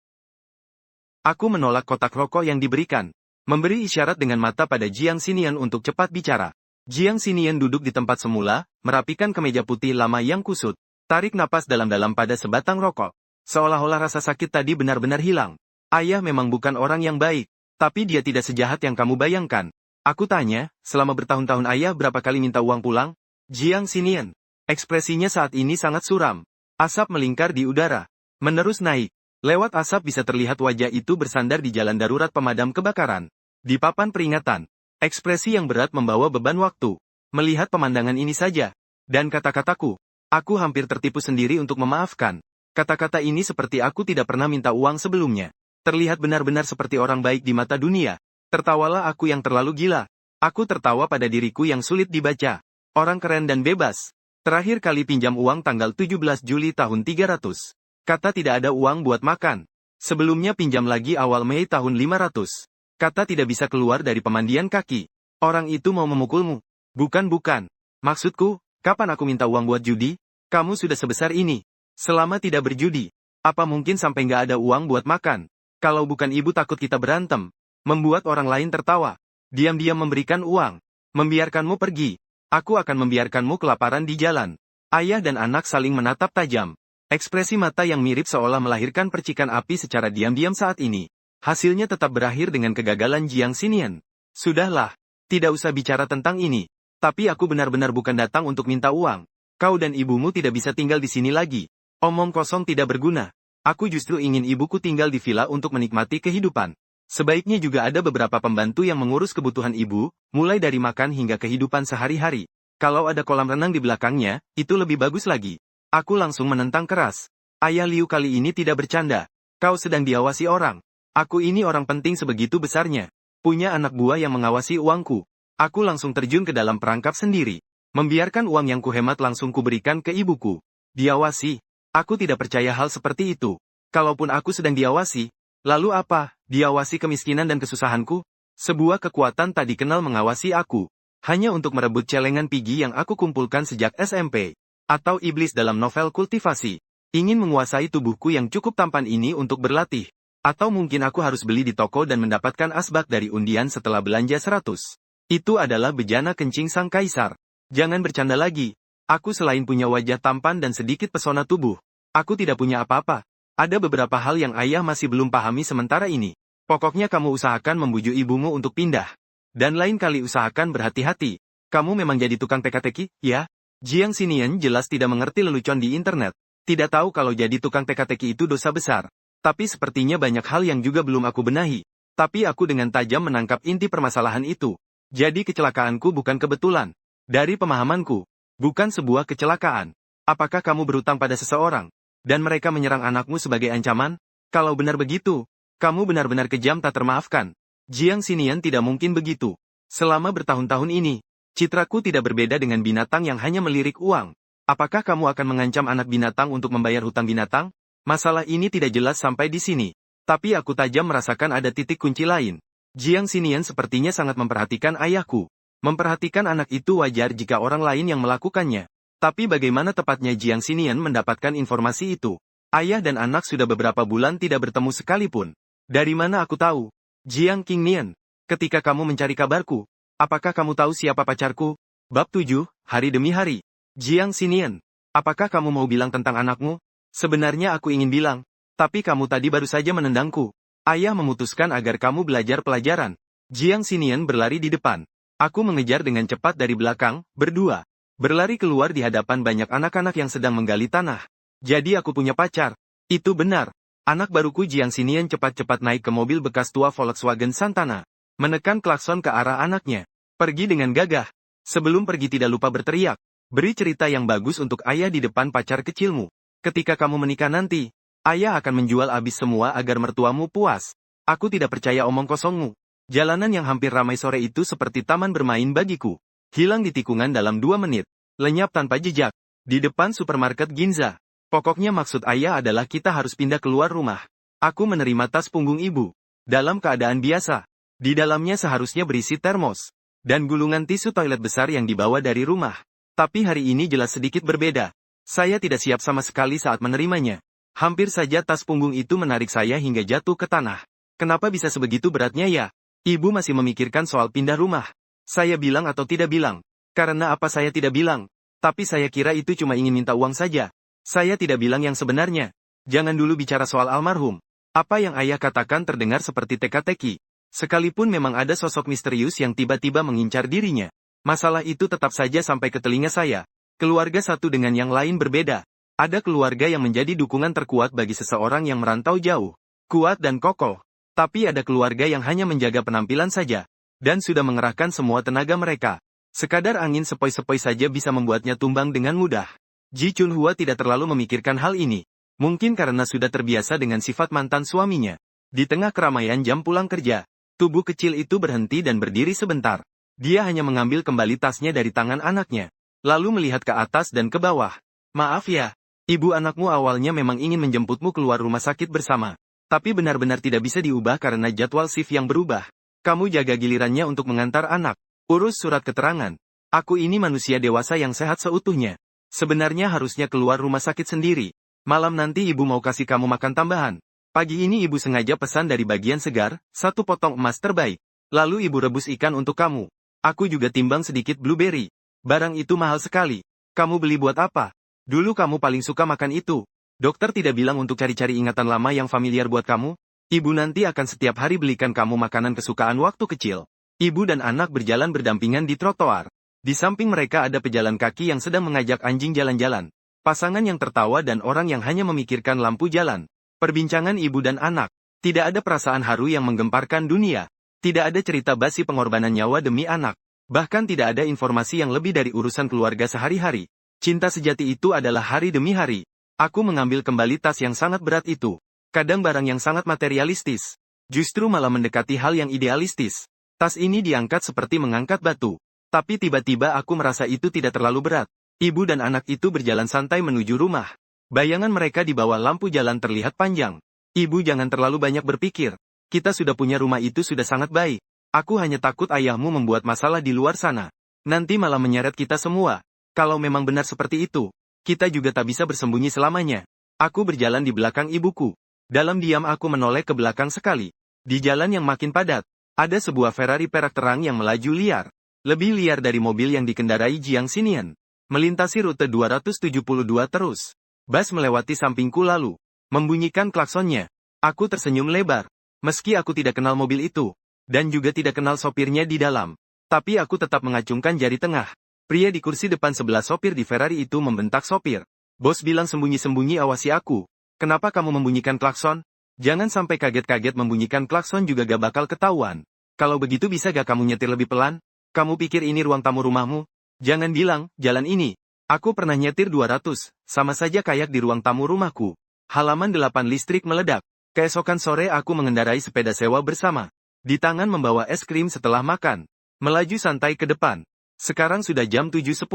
Aku menolak kotak rokok yang diberikan. Memberi isyarat dengan mata pada Jiang Xinian untuk cepat bicara. Jiang Xinian duduk di tempat semula, merapikan kemeja putih lama yang kusut. Tarik napas dalam-dalam pada sebatang rokok. Seolah-olah rasa sakit tadi benar-benar hilang. Ayah memang bukan orang yang baik, tapi dia tidak sejahat yang kamu bayangkan. Aku tanya, selama bertahun-tahun ayah berapa kali minta uang pulang? Jiang Xinian. Ekspresinya saat ini sangat suram. Asap melingkar di udara. Menerus naik. Lewat asap bisa terlihat wajah itu bersandar di jalan darurat pemadam kebakaran. Di papan peringatan. Ekspresi yang berat membawa beban waktu. Melihat pemandangan ini saja. Dan kata-kataku. Aku hampir tertipu sendiri untuk memaafkan. Kata-kata ini seperti aku tidak pernah minta uang sebelumnya. Terlihat benar-benar seperti orang baik di mata dunia. Tertawalah aku yang terlalu gila. Aku tertawa pada diriku yang sulit dibaca. Orang keren dan bebas. Terakhir kali pinjam uang tanggal 17 Juli tahun 300. Kata tidak ada uang buat makan. Sebelumnya pinjam lagi awal Mei tahun 500. Kata tidak bisa keluar dari pemandian kaki. Orang itu mau memukulmu. Bukan. Maksudku, kapan aku minta uang buat judi? Kamu sudah sebesar ini. Selama tidak berjudi. Apa mungkin sampai nggak ada uang buat makan? Kalau bukan ibu takut kita berantem. Membuat orang lain tertawa. Diam-diam memberikan uang. Membiarkanmu pergi. Aku akan membiarkanmu kelaparan di jalan. Ayah dan anak saling menatap tajam. Ekspresi mata yang mirip seolah melahirkan percikan api secara diam-diam saat ini. Hasilnya tetap berakhir dengan kegagalan Jiang Xinian. Sudahlah. Tidak usah bicara tentang ini. Tapi aku benar-benar bukan datang untuk minta uang. Kau dan ibumu tidak bisa tinggal di sini lagi. Omong kosong tidak berguna. Aku justru ingin ibuku tinggal di villa untuk menikmati kehidupan. Sebaiknya juga ada beberapa pembantu yang mengurus kebutuhan ibu, mulai dari makan hingga kehidupan sehari-hari. Kalau ada kolam renang di belakangnya, itu lebih bagus lagi. Aku langsung menentang keras. Ayah Liu kali ini tidak bercanda. Kau sedang diawasi orang. Aku ini orang penting sebegitu besarnya. Punya anak buah yang mengawasi uangku. Aku langsung terjun ke dalam perangkap sendiri. Membiarkan uang yang kuhemat langsung kuberikan ke ibuku. Diawasi. Aku tidak percaya hal seperti itu. Kalaupun aku sedang diawasi, lalu apa? Diawasi kemiskinan dan kesusahanku? Sebuah kekuatan tak dikenal mengawasi aku. Hanya untuk merebut celengan Piggy yang aku kumpulkan sejak SMP. Atau iblis dalam novel kultivasi. Ingin menguasai tubuhku yang cukup tampan ini untuk berlatih. Atau mungkin aku harus beli di toko dan mendapatkan asbak dari undian setelah belanja 100. Itu adalah bejana kencing sang kaisar. Jangan bercanda lagi. Aku selain punya wajah tampan dan sedikit pesona tubuh, aku tidak punya apa-apa. Ada beberapa hal yang ayah masih belum pahami sementara ini. Pokoknya kamu usahakan membujuk ibumu untuk pindah. Dan lain kali usahakan berhati-hati. Kamu memang jadi tukang teka-teki, ya? Jiang Xinian jelas tidak mengerti lelucon di internet. Tidak tahu kalau jadi tukang teka-teki itu dosa besar. Tapi sepertinya banyak hal yang juga belum aku benahi. Tapi aku dengan tajam menangkap inti permasalahan itu. Jadi kecelakaanku bukan kebetulan. Dari pemahamanku, bukan sebuah kecelakaan. Apakah kamu berutang pada seseorang, dan mereka menyerang anakmu sebagai ancaman? Kalau benar begitu, kamu benar-benar kejam tak termaafkan. Jiang Xinian tidak mungkin begitu. Selama bertahun-tahun ini, citraku tidak berbeda dengan binatang yang hanya melirik uang. Apakah kamu akan mengancam anak binatang untuk membayar hutang binatang? Masalah ini tidak jelas sampai di sini. Tapi aku tajam merasakan ada titik kunci lain. Jiang Xinian sepertinya sangat memperhatikan ayahku. Memperhatikan anak itu wajar jika orang lain yang melakukannya. Tapi bagaimana tepatnya Jiang Xinian mendapatkan informasi itu? Ayah dan anak sudah beberapa bulan tidak bertemu sekalipun. Dari mana aku tahu? Jiang Qingnian, ketika kamu mencari kabarku, apakah kamu tahu siapa pacarku? Bab 7, hari demi hari. Jiang Xinian, apakah kamu mau bilang tentang anakmu? Sebenarnya aku ingin bilang, tapi kamu tadi baru saja menendangku. Ayah memutuskan agar kamu belajar pelajaran. Jiang Xinian berlari di depan. Aku mengejar dengan cepat dari belakang, berdua. Berlari keluar di hadapan banyak anak-anak yang sedang menggali tanah. Jadi aku punya pacar. Itu benar. Anak baruku Jiang Xinian cepat-cepat naik ke mobil bekas tua Volkswagen Santana. Menekan klakson ke arah anaknya. Pergi dengan gagah. Sebelum pergi tidak lupa berteriak. Beri cerita yang bagus untuk ayah di depan pacar kecilmu. Ketika kamu menikah nanti, ayah akan menjual habis semua agar mertuamu puas. Aku tidak percaya omong kosongmu. Jalanan yang hampir ramai sore itu seperti taman bermain bagiku. Hilang di tikungan dalam 2 menit. Lenyap tanpa jejak. Di depan supermarket Ginza. Pokoknya maksud ayah adalah kita harus pindah keluar rumah. Aku menerima tas punggung ibu. Dalam keadaan biasa. Di dalamnya seharusnya berisi termos. Dan gulungan tisu toilet besar yang dibawa dari rumah. Tapi hari ini jelas sedikit berbeda. Saya tidak siap sama sekali saat menerimanya. Hampir saja tas punggung itu menarik saya hingga jatuh ke tanah. Kenapa bisa sebegitu beratnya ya? Ibu masih memikirkan soal pindah rumah. Saya bilang atau tidak bilang? Karena apa saya tidak bilang? Tapi saya kira itu cuma ingin minta uang saja. Saya tidak bilang yang sebenarnya. Jangan dulu bicara soal almarhum. Apa yang ayah katakan terdengar seperti teka-teki. Sekalipun memang ada sosok misterius yang tiba-tiba mengincar dirinya. Masalah itu tetap saja sampai ke telinga saya. Keluarga satu dengan yang lain berbeda. Ada keluarga yang menjadi dukungan terkuat bagi seseorang yang merantau jauh. Kuat dan kokoh. Tapi ada keluarga yang hanya menjaga penampilan saja. Dan sudah mengerahkan semua tenaga mereka. Sekadar angin sepoi-sepoi saja bisa membuatnya tumbang dengan mudah. Ji Chunhua tidak terlalu memikirkan hal ini. Mungkin karena sudah terbiasa dengan sifat mantan suaminya. Di tengah keramaian jam pulang kerja, tubuh kecil itu berhenti dan berdiri sebentar. Dia hanya mengambil kembali tasnya dari tangan anaknya. Lalu melihat ke atas dan ke bawah. Maaf ya, ibu anakmu awalnya memang ingin menjemputmu keluar rumah sakit bersama. Tapi benar-benar tidak bisa diubah karena jadwal shift yang berubah. Kamu jaga gilirannya untuk mengantar anak. Urus surat keterangan. Aku ini manusia dewasa yang sehat seutuhnya. Sebenarnya harusnya keluar rumah sakit sendiri. Malam nanti ibu mau kasih kamu makan tambahan. Pagi ini ibu sengaja pesan dari bagian segar, 1 potong emas terbaik. Lalu ibu rebus ikan untuk kamu. Aku juga timbang sedikit blueberry. Barang itu mahal sekali. Kamu beli buat apa? Dulu kamu paling suka makan itu. Dokter tidak bilang untuk cari-cari ingatan lama yang familiar buat kamu? Ibu nanti akan setiap hari belikan kamu makanan kesukaan waktu kecil. Ibu dan anak berjalan berdampingan di trotoar. Di samping mereka ada pejalan kaki yang sedang mengajak anjing jalan-jalan. Pasangan yang tertawa dan orang yang hanya memikirkan lampu jalan. Perbincangan ibu dan anak. Tidak ada perasaan haru yang menggemparkan dunia. Tidak ada cerita basi pengorbanan nyawa demi anak. Bahkan tidak ada informasi yang lebih dari urusan keluarga sehari-hari. Cinta sejati itu adalah hari demi hari. Aku mengambil kembali tas yang sangat berat itu. Kadang barang yang sangat materialistis. Justru malah mendekati hal yang idealistis. Tas ini diangkat seperti mengangkat batu. Tapi tiba-tiba aku merasa itu tidak terlalu berat. Ibu dan anak itu berjalan santai menuju rumah. Bayangan mereka di bawah lampu jalan terlihat panjang. Ibu jangan terlalu banyak berpikir. Kita sudah punya rumah itu sudah sangat baik. Aku hanya takut ayahmu membuat masalah di luar sana. Nanti malah menyeret kita semua. Kalau memang benar seperti itu, kita juga tak bisa bersembunyi selamanya. Aku berjalan di belakang ibuku. Dalam diam aku menoleh ke belakang sekali. Di jalan yang makin padat, ada sebuah Ferrari perak terang yang melaju liar. Lebih liar dari mobil yang dikendarai Jiang Xinian. Melintasi rute 272 terus. Bas melewati sampingku lalu membunyikan klaksonnya. Aku tersenyum lebar. Meski aku tidak kenal mobil itu, dan juga tidak kenal sopirnya di dalam. Tapi aku tetap mengacungkan jari tengah. Pria di kursi depan sebelah sopir di Ferrari itu membentak sopir. Bos bilang sembunyi-sembunyi awasi aku. Kenapa kamu membunyikan klakson? Jangan sampai kaget-kaget membunyikan klakson juga gak bakal ketahuan. Kalau begitu bisa gak kamu nyetir lebih pelan? Kamu pikir ini ruang tamu rumahmu? Jangan bilang, jalan ini. Aku pernah nyetir 200, sama saja kayak di ruang tamu rumahku. Halaman 8 listrik meledak. Keesokan sore aku mengendarai sepeda sewa bersama. Di tangan membawa es krim setelah makan. Melaju santai ke depan. Sekarang sudah jam 7.10.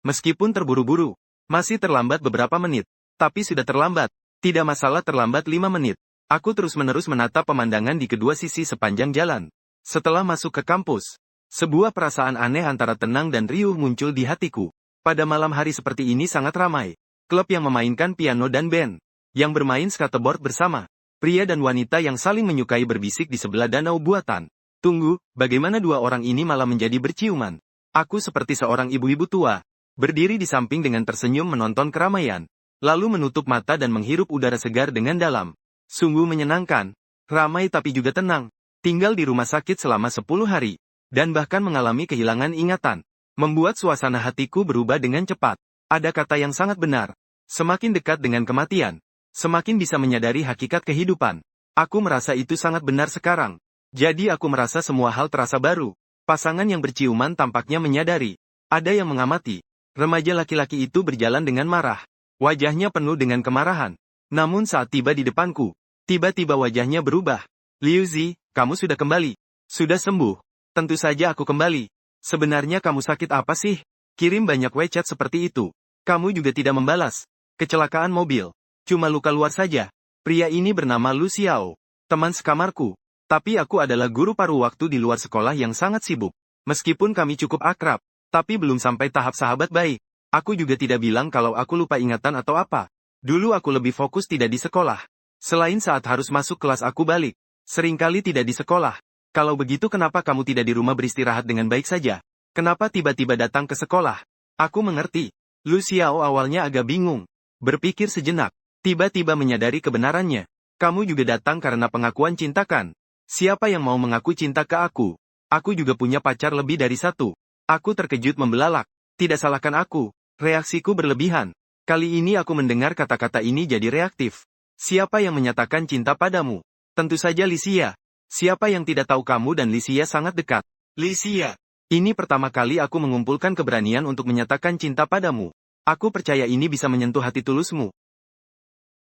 Meskipun terburu-buru, masih terlambat beberapa menit. Tapi sudah terlambat. Tidak masalah terlambat 5 menit. Aku terus-menerus menatap pemandangan di kedua sisi sepanjang jalan. Setelah masuk ke kampus, sebuah perasaan aneh antara tenang dan riuh muncul di hatiku. Pada malam hari seperti ini sangat ramai. Klub yang memainkan piano dan band. Yang bermain skateboard bersama. Pria dan wanita yang saling menyukai berbisik di sebelah danau buatan. Tunggu, bagaimana dua orang ini malah menjadi berciuman? Aku seperti seorang ibu-ibu tua. Berdiri di samping dengan tersenyum menonton keramaian. Lalu menutup mata dan menghirup udara segar dengan dalam. Sungguh menyenangkan. Ramai tapi juga tenang. Tinggal di rumah sakit selama 10 hari. Dan bahkan mengalami kehilangan ingatan. Membuat suasana hatiku berubah dengan cepat. Ada kata yang sangat benar. Semakin dekat dengan kematian, semakin bisa menyadari hakikat kehidupan. Aku merasa itu sangat benar sekarang. Jadi aku merasa semua hal terasa baru. Pasangan yang berciuman tampaknya menyadari. Ada yang mengamati. Remaja laki-laki itu berjalan dengan marah. Wajahnya penuh dengan kemarahan. Namun saat tiba di depanku, tiba-tiba wajahnya berubah. Liu Zi, kamu sudah kembali. Sudah sembuh. Tentu saja aku kembali. Sebenarnya kamu sakit apa sih? Kirim banyak WeChat seperti itu. Kamu juga tidak membalas. Kecelakaan mobil. Cuma luka luar saja. Pria ini bernama Lu Xiao. Teman sekamarku. Tapi aku adalah guru paruh waktu di luar sekolah yang sangat sibuk. Meskipun kami cukup akrab, tapi belum sampai tahap sahabat baik. Aku juga tidak bilang kalau aku lupa ingatan atau apa. Dulu aku lebih fokus tidak di sekolah. Selain saat harus masuk kelas aku balik. Seringkali tidak di sekolah. Kalau begitu kenapa kamu tidak di rumah beristirahat dengan baik saja? Kenapa tiba-tiba datang ke sekolah? Aku mengerti. Lu Xiao awalnya agak bingung. Berpikir sejenak. Tiba-tiba menyadari kebenarannya. Kamu juga datang karena pengakuan cinta kan? Siapa yang mau mengaku cinta ke aku? Aku juga punya pacar lebih dari satu. Aku terkejut membelalak. Tidak salahkan aku. Reaksiku berlebihan. Kali ini aku mendengar kata-kata ini jadi reaktif. Siapa yang menyatakan cinta padamu? Tentu saja Lisia. Siapa yang tidak tahu kamu dan Lisia sangat dekat? Lisia. Ini pertama kali aku mengumpulkan keberanian untuk menyatakan cinta padamu. Aku percaya ini bisa menyentuh hati tulusmu.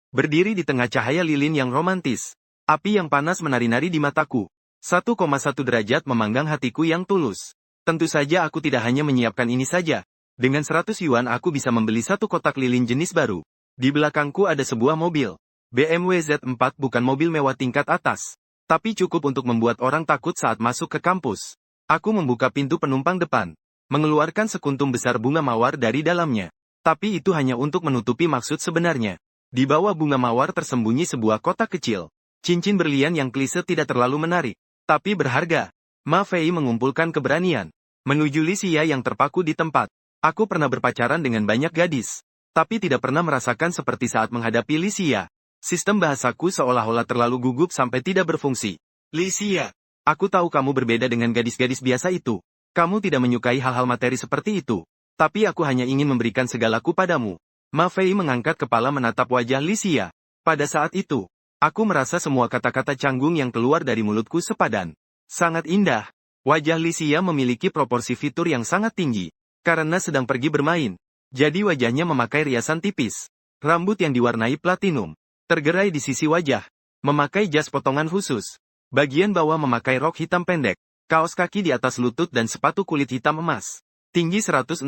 Berdiri di tengah cahaya lilin yang romantis. Api yang panas menari-nari di mataku. 1,1 derajat memanggang hatiku yang tulus. Tentu saja aku tidak hanya menyiapkan ini saja. Dengan 100 yuan aku bisa membeli satu kotak lilin jenis baru. Di belakangku ada sebuah mobil. BMW Z4 bukan mobil mewah tingkat atas. Tapi cukup untuk membuat orang takut saat masuk ke kampus. Aku membuka pintu penumpang depan. Mengeluarkan sekuntum besar bunga mawar dari dalamnya. Tapi itu hanya untuk menutupi maksud sebenarnya. Di bawah bunga mawar tersembunyi sebuah kotak kecil. Cincin berlian yang klise tidak terlalu menarik. Tapi berharga. Ma Fei mengumpulkan keberanian. Menuju Lisia yang terpaku di tempat. Aku pernah berpacaran dengan banyak gadis. Tapi tidak pernah merasakan seperti saat menghadapi Lisia. Sistem bahasaku seolah-olah terlalu gugup sampai tidak berfungsi. Lisia. Aku tahu kamu berbeda dengan gadis-gadis biasa itu. Kamu tidak menyukai hal-hal materi seperti itu. Tapi aku hanya ingin memberikan segalaku padamu. Ma Fei mengangkat kepala menatap wajah Lisia. Pada saat itu, aku merasa semua kata-kata canggung yang keluar dari mulutku sepadan. Sangat indah. Wajah Lisia memiliki proporsi fitur yang sangat tinggi. Karena sedang pergi bermain. Jadi wajahnya memakai riasan tipis. Rambut yang diwarnai platinum. Tergerai di sisi wajah. Memakai jas potongan khusus. Bagian bawah memakai rok hitam pendek. Kaos kaki di atas lutut dan sepatu kulit hitam emas. Tinggi 168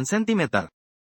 cm.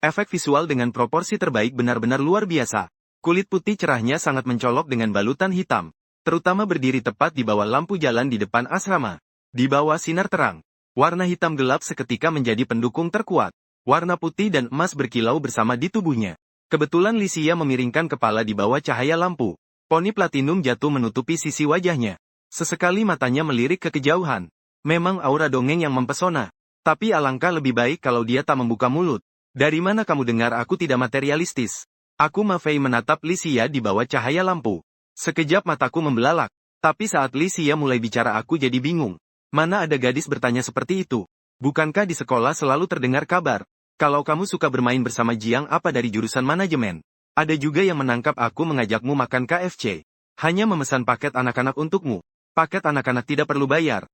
Efek visual dengan proporsi terbaik benar-benar luar biasa. Kulit putih cerahnya sangat mencolok dengan balutan hitam. Terutama berdiri tepat di bawah lampu jalan di depan asrama. Di bawah sinar terang. Warna hitam gelap seketika menjadi pendukung terkuat. Warna putih dan emas berkilau bersama di tubuhnya. Kebetulan Lisia memiringkan kepala di bawah cahaya lampu. Poni platinum jatuh menutupi sisi wajahnya. Sesekali matanya melirik ke kejauhan. Memang aura dongeng yang mempesona. Tapi alangkah lebih baik kalau dia tak membuka mulut. Dari mana kamu dengar aku tidak materialistis? Aku Mafei menatap Lisia di bawah cahaya lampu. Sekejap mataku membelalak. Tapi saat Lisia mulai bicara aku jadi bingung. Mana ada gadis bertanya seperti itu? Bukankah di sekolah selalu terdengar kabar? Kalau kamu suka bermain bersama Jiang apa dari jurusan manajemen? Ada juga yang menangkap aku mengajakmu makan KFC. Hanya memesan paket anak-anak untukmu. Paket anak-anak tidak perlu bayar.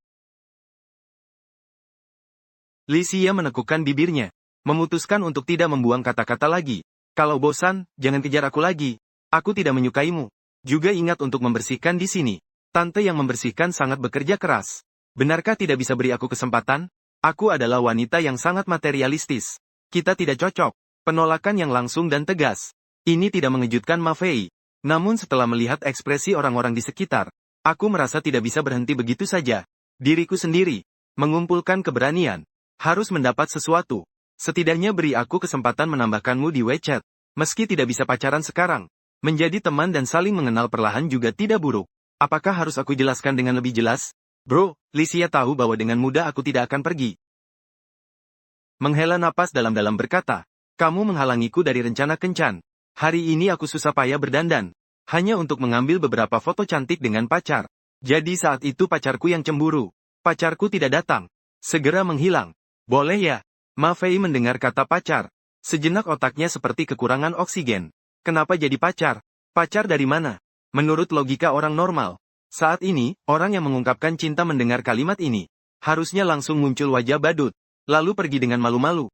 Lisia menekukkan bibirnya. Memutuskan untuk tidak membuang kata-kata lagi. Kalau bosan, jangan kejar aku lagi. Aku tidak menyukaimu. Juga ingat untuk membersihkan di sini. Tante yang membersihkan sangat bekerja keras. Benarkah tidak bisa beri aku kesempatan? Aku adalah wanita yang sangat materialistis. Kita tidak cocok. Penolakan yang langsung dan tegas. Ini tidak mengejutkan Mafei. Namun setelah melihat ekspresi orang-orang di sekitar, aku merasa tidak bisa berhenti begitu saja. Diriku sendiri. Mengumpulkan keberanian. Harus mendapat sesuatu. Setidaknya beri aku kesempatan menambahkanmu di WeChat. Meski tidak bisa pacaran sekarang. Menjadi teman dan saling mengenal perlahan juga tidak buruk. Apakah harus aku jelaskan dengan lebih jelas? Bro, Lisia tahu bahwa dengan mudah aku tidak akan pergi. Menghela napas dalam-dalam berkata, kamu menghalangiku dari rencana kencan. Hari ini aku susah payah berdandan. Hanya untuk mengambil beberapa foto cantik dengan pacar. Jadi saat itu pacarku yang cemburu. Pacarku tidak datang. Segera menghilang. Boleh ya? Mafei mendengar kata pacar. Sejenak otaknya seperti kekurangan oksigen. Kenapa jadi pacar? Pacar dari mana? Menurut logika orang normal. Saat ini, orang yang mengungkapkan cinta mendengar kalimat ini. Harusnya langsung muncul wajah badut. Lalu pergi dengan malu-malu.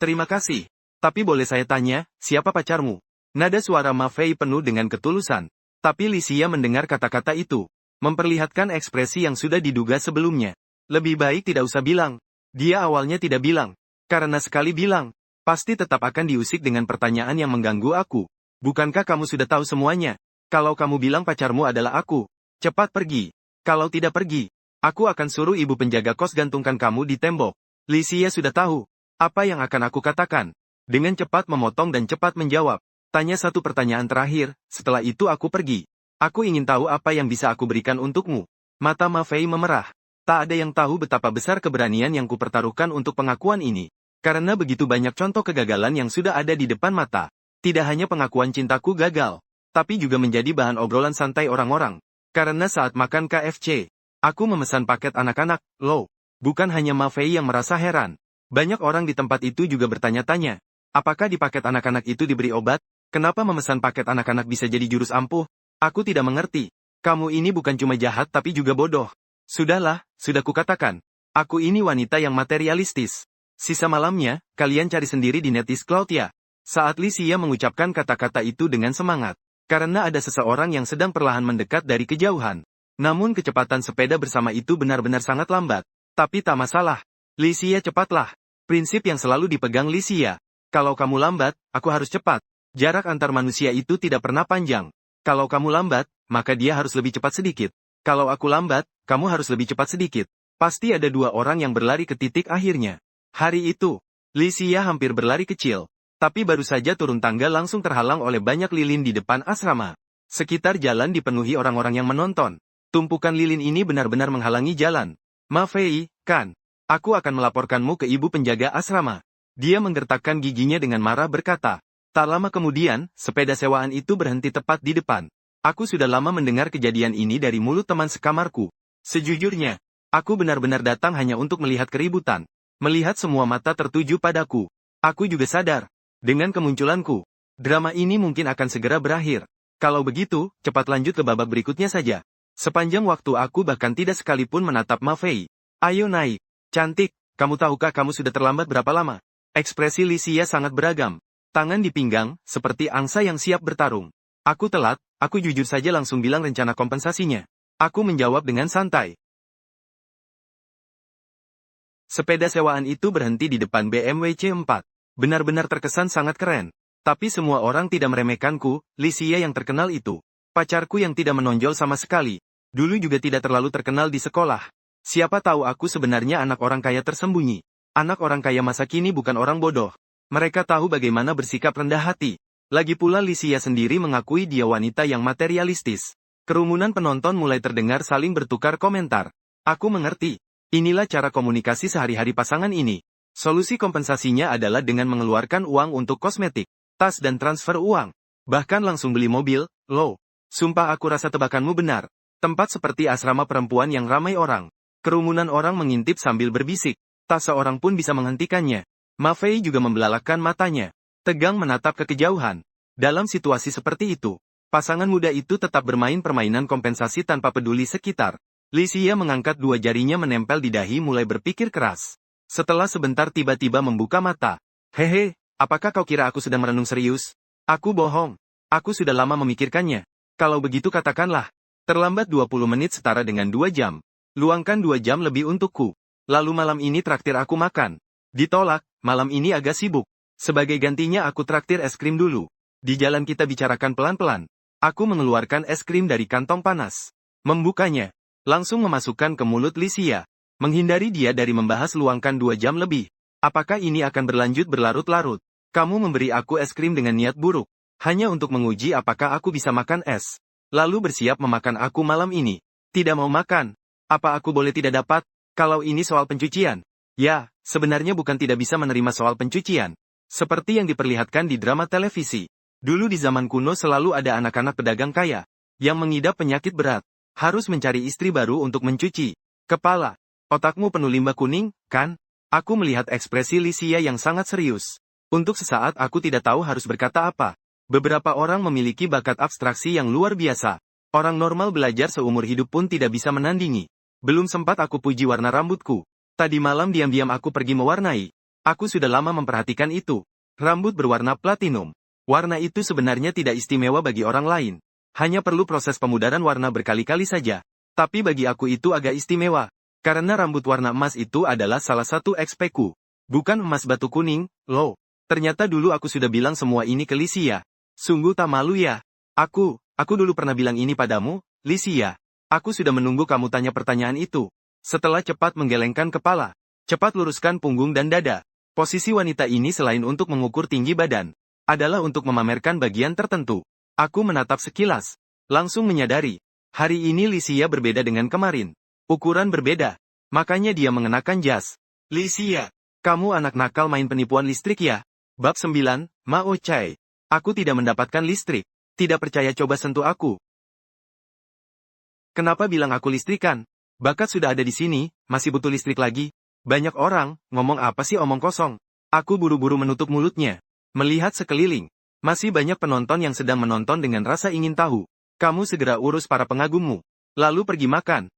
Terima kasih. Tapi boleh saya tanya, siapa pacarmu? Nada suara Mafei penuh dengan ketulusan. Tapi Lisia mendengar kata-kata itu. Memperlihatkan ekspresi yang sudah diduga sebelumnya. Lebih baik tidak usah bilang. Dia awalnya tidak bilang. Karena sekali bilang, pasti tetap akan diusik dengan pertanyaan yang mengganggu aku. Bukankah kamu sudah tahu semuanya? Kalau kamu bilang pacarmu adalah aku, cepat pergi. Kalau tidak pergi, aku akan suruh ibu penjaga kos gantungkan kamu di tembok. Lisia sudah tahu. Apa yang akan aku katakan? Dengan cepat memotong dan cepat menjawab. Tanya satu pertanyaan terakhir, setelah itu aku pergi. Aku ingin tahu apa yang bisa aku berikan untukmu. Mata Mafei memerah. Tak ada yang tahu betapa besar keberanian yang kupertaruhkan untuk pengakuan ini. Karena begitu banyak contoh kegagalan yang sudah ada di depan mata. Tidak hanya pengakuan cintaku gagal, tapi juga menjadi bahan obrolan santai orang-orang. Karena saat makan KFC, aku memesan paket anak-anak, loh. Bukan hanya Mafei yang merasa heran. Banyak orang di tempat itu juga bertanya-tanya. Apakah di paket anak-anak itu diberi obat? Kenapa memesan paket anak-anak bisa jadi jurus ampuh? Aku tidak mengerti. Kamu ini bukan cuma jahat tapi juga bodoh. Sudahlah, sudah kukatakan. Aku ini wanita yang materialistis. Sisa malamnya, kalian cari sendiri di netis Cloud ya. Saat Lisia mengucapkan kata-kata itu dengan semangat. Karena ada seseorang yang sedang perlahan mendekat dari kejauhan. Namun kecepatan sepeda bersama itu benar-benar sangat lambat. Tapi tak masalah. Lisia cepatlah. Prinsip yang selalu dipegang Lisia. Kalau kamu lambat, aku harus cepat. Jarak antar manusia itu tidak pernah panjang. Kalau kamu lambat, maka dia harus lebih cepat sedikit. Kalau aku lambat, kamu harus lebih cepat sedikit. Pasti ada dua orang yang berlari ke titik akhirnya. Hari itu, Lisia hampir berlari kecil. Tapi baru saja turun tangga langsung terhalang oleh banyak lilin di depan asrama. Sekitar jalan dipenuhi orang-orang yang menonton. Tumpukan lilin ini benar-benar menghalangi jalan. Mafei, kan? Aku akan melaporkanmu ke ibu penjaga asrama. Dia menggertakkan giginya dengan marah berkata. Tak lama kemudian, sepeda sewaan itu berhenti tepat di depan. Aku sudah lama mendengar kejadian ini dari mulut teman sekamarku. Sejujurnya, aku benar-benar datang hanya untuk melihat keributan. Melihat semua mata tertuju padaku. Aku juga sadar. Dengan kemunculanku, Drama ini mungkin akan segera berakhir. Kalau begitu, cepat lanjut ke babak berikutnya saja. Sepanjang waktu aku bahkan tidak sekalipun menatap Ma Fei. Ayo naik. Cantik, kamu tahukah kamu sudah terlambat berapa lama? Ekspresi Li Xia sangat beragam. Tangan di pinggang, seperti angsa yang siap bertarung. Aku telat, aku jujur saja langsung bilang rencana kompensasinya. Aku menjawab dengan santai. Sepeda sewaan itu berhenti di depan BMW C4. Benar-benar terkesan sangat keren. Tapi semua orang tidak meremehkanku, Li Xia yang terkenal itu. Pacarku yang tidak menonjol sama sekali. Dulu juga tidak terlalu terkenal di sekolah. Siapa tahu aku sebenarnya anak orang kaya tersembunyi. Anak orang kaya masa kini bukan orang bodoh. Mereka tahu bagaimana bersikap rendah hati. Lagi pula Li Xia sendiri mengakui dia wanita yang materialistis. Kerumunan penonton mulai terdengar saling bertukar komentar. Aku mengerti. Inilah cara komunikasi sehari-hari pasangan ini. Solusi kompensasinya adalah dengan mengeluarkan uang untuk kosmetik, tas dan transfer uang. Bahkan langsung beli mobil, loh. Sumpah aku rasa tebakanmu benar. Tempat seperti asrama perempuan yang ramai orang. Kerumunan orang mengintip sambil berbisik. Tak seorang pun bisa menghentikannya. Ma Fei juga membelalakkan matanya. Tegang menatap ke kejauhan. Dalam situasi seperti itu, pasangan muda itu tetap bermain permainan kompensasi tanpa peduli sekitar. Li Xia mengangkat dua jarinya menempel di dahi mulai berpikir keras. Setelah sebentar tiba-tiba membuka mata. Hehe, apakah kau kira aku sedang merenung serius? Aku bohong. Aku sudah lama memikirkannya. Kalau begitu katakanlah. Terlambat 20 menit setara dengan 2 jam. Luangkan 2 jam lebih untukku. Lalu malam ini traktir aku makan. Ditolak, malam ini agak sibuk. Sebagai gantinya aku traktir es krim dulu. Di jalan kita bicarakan pelan-pelan. Aku mengeluarkan es krim dari kantong panas. Membukanya. Langsung memasukkan ke mulut Li Xia. Menghindari dia dari membahas luangkan 2 jam lebih. Apakah ini akan berlanjut berlarut-larut? Kamu memberi aku es krim dengan niat buruk. Hanya untuk menguji apakah aku bisa makan es. Lalu bersiap memakan aku malam ini. Tidak mau makan. Apa aku boleh tidak dapat? Kalau ini soal pencucian. Ya, sebenarnya bukan tidak bisa menerima soal pencucian. Seperti yang diperlihatkan di drama televisi. Dulu di zaman kuno selalu ada anak-anak pedagang kaya. Yang mengidap penyakit berat. Harus mencari istri baru untuk mencuci. Kepala. Otakmu penuh limbah kuning, kan? Aku melihat ekspresi Li Xia yang sangat serius. Untuk sesaat aku tidak tahu harus berkata apa. Beberapa orang memiliki bakat abstraksi yang luar biasa. Orang normal belajar seumur hidup pun tidak bisa menandingi. Belum sempat aku puji warna rambutku. Tadi malam diam-diam aku pergi mewarnai. Aku sudah lama memperhatikan itu. Rambut berwarna platinum. Warna itu sebenarnya tidak istimewa bagi orang lain. Hanya perlu proses pemudaran warna berkali-kali saja. Tapi bagi aku itu agak istimewa. Karena rambut warna emas itu adalah salah satu XP-ku. Bukan emas batu kuning, loh. Ternyata dulu aku sudah bilang semua ini ke Li Xia. Sungguh tak malu ya. Aku dulu pernah bilang ini padamu, Li Xia. Aku sudah menunggu kamu tanya pertanyaan itu. Setelah cepat menggelengkan kepala, cepat luruskan punggung dan dada. Posisi wanita ini selain untuk mengukur tinggi badan, adalah untuk memamerkan bagian tertentu. Aku menatap sekilas, langsung menyadari. Hari ini Li Xia berbeda dengan kemarin. Ukuran berbeda. Makanya dia mengenakan jas. Li Xia, kamu anak nakal main penipuan listrik ya? Bab 9, Mao Chai. Aku tidak mendapatkan listrik. Tidak percaya coba sentuh aku. Kenapa bilang aku listrikan? Bakat sudah ada di sini, masih butuh listrik lagi. Banyak orang, ngomong apa sih omong kosong. Aku buru-buru menutup mulutnya. Melihat sekeliling. Masih banyak penonton yang sedang menonton dengan rasa ingin tahu. Kamu segera urus para pengagummu. Lalu pergi makan.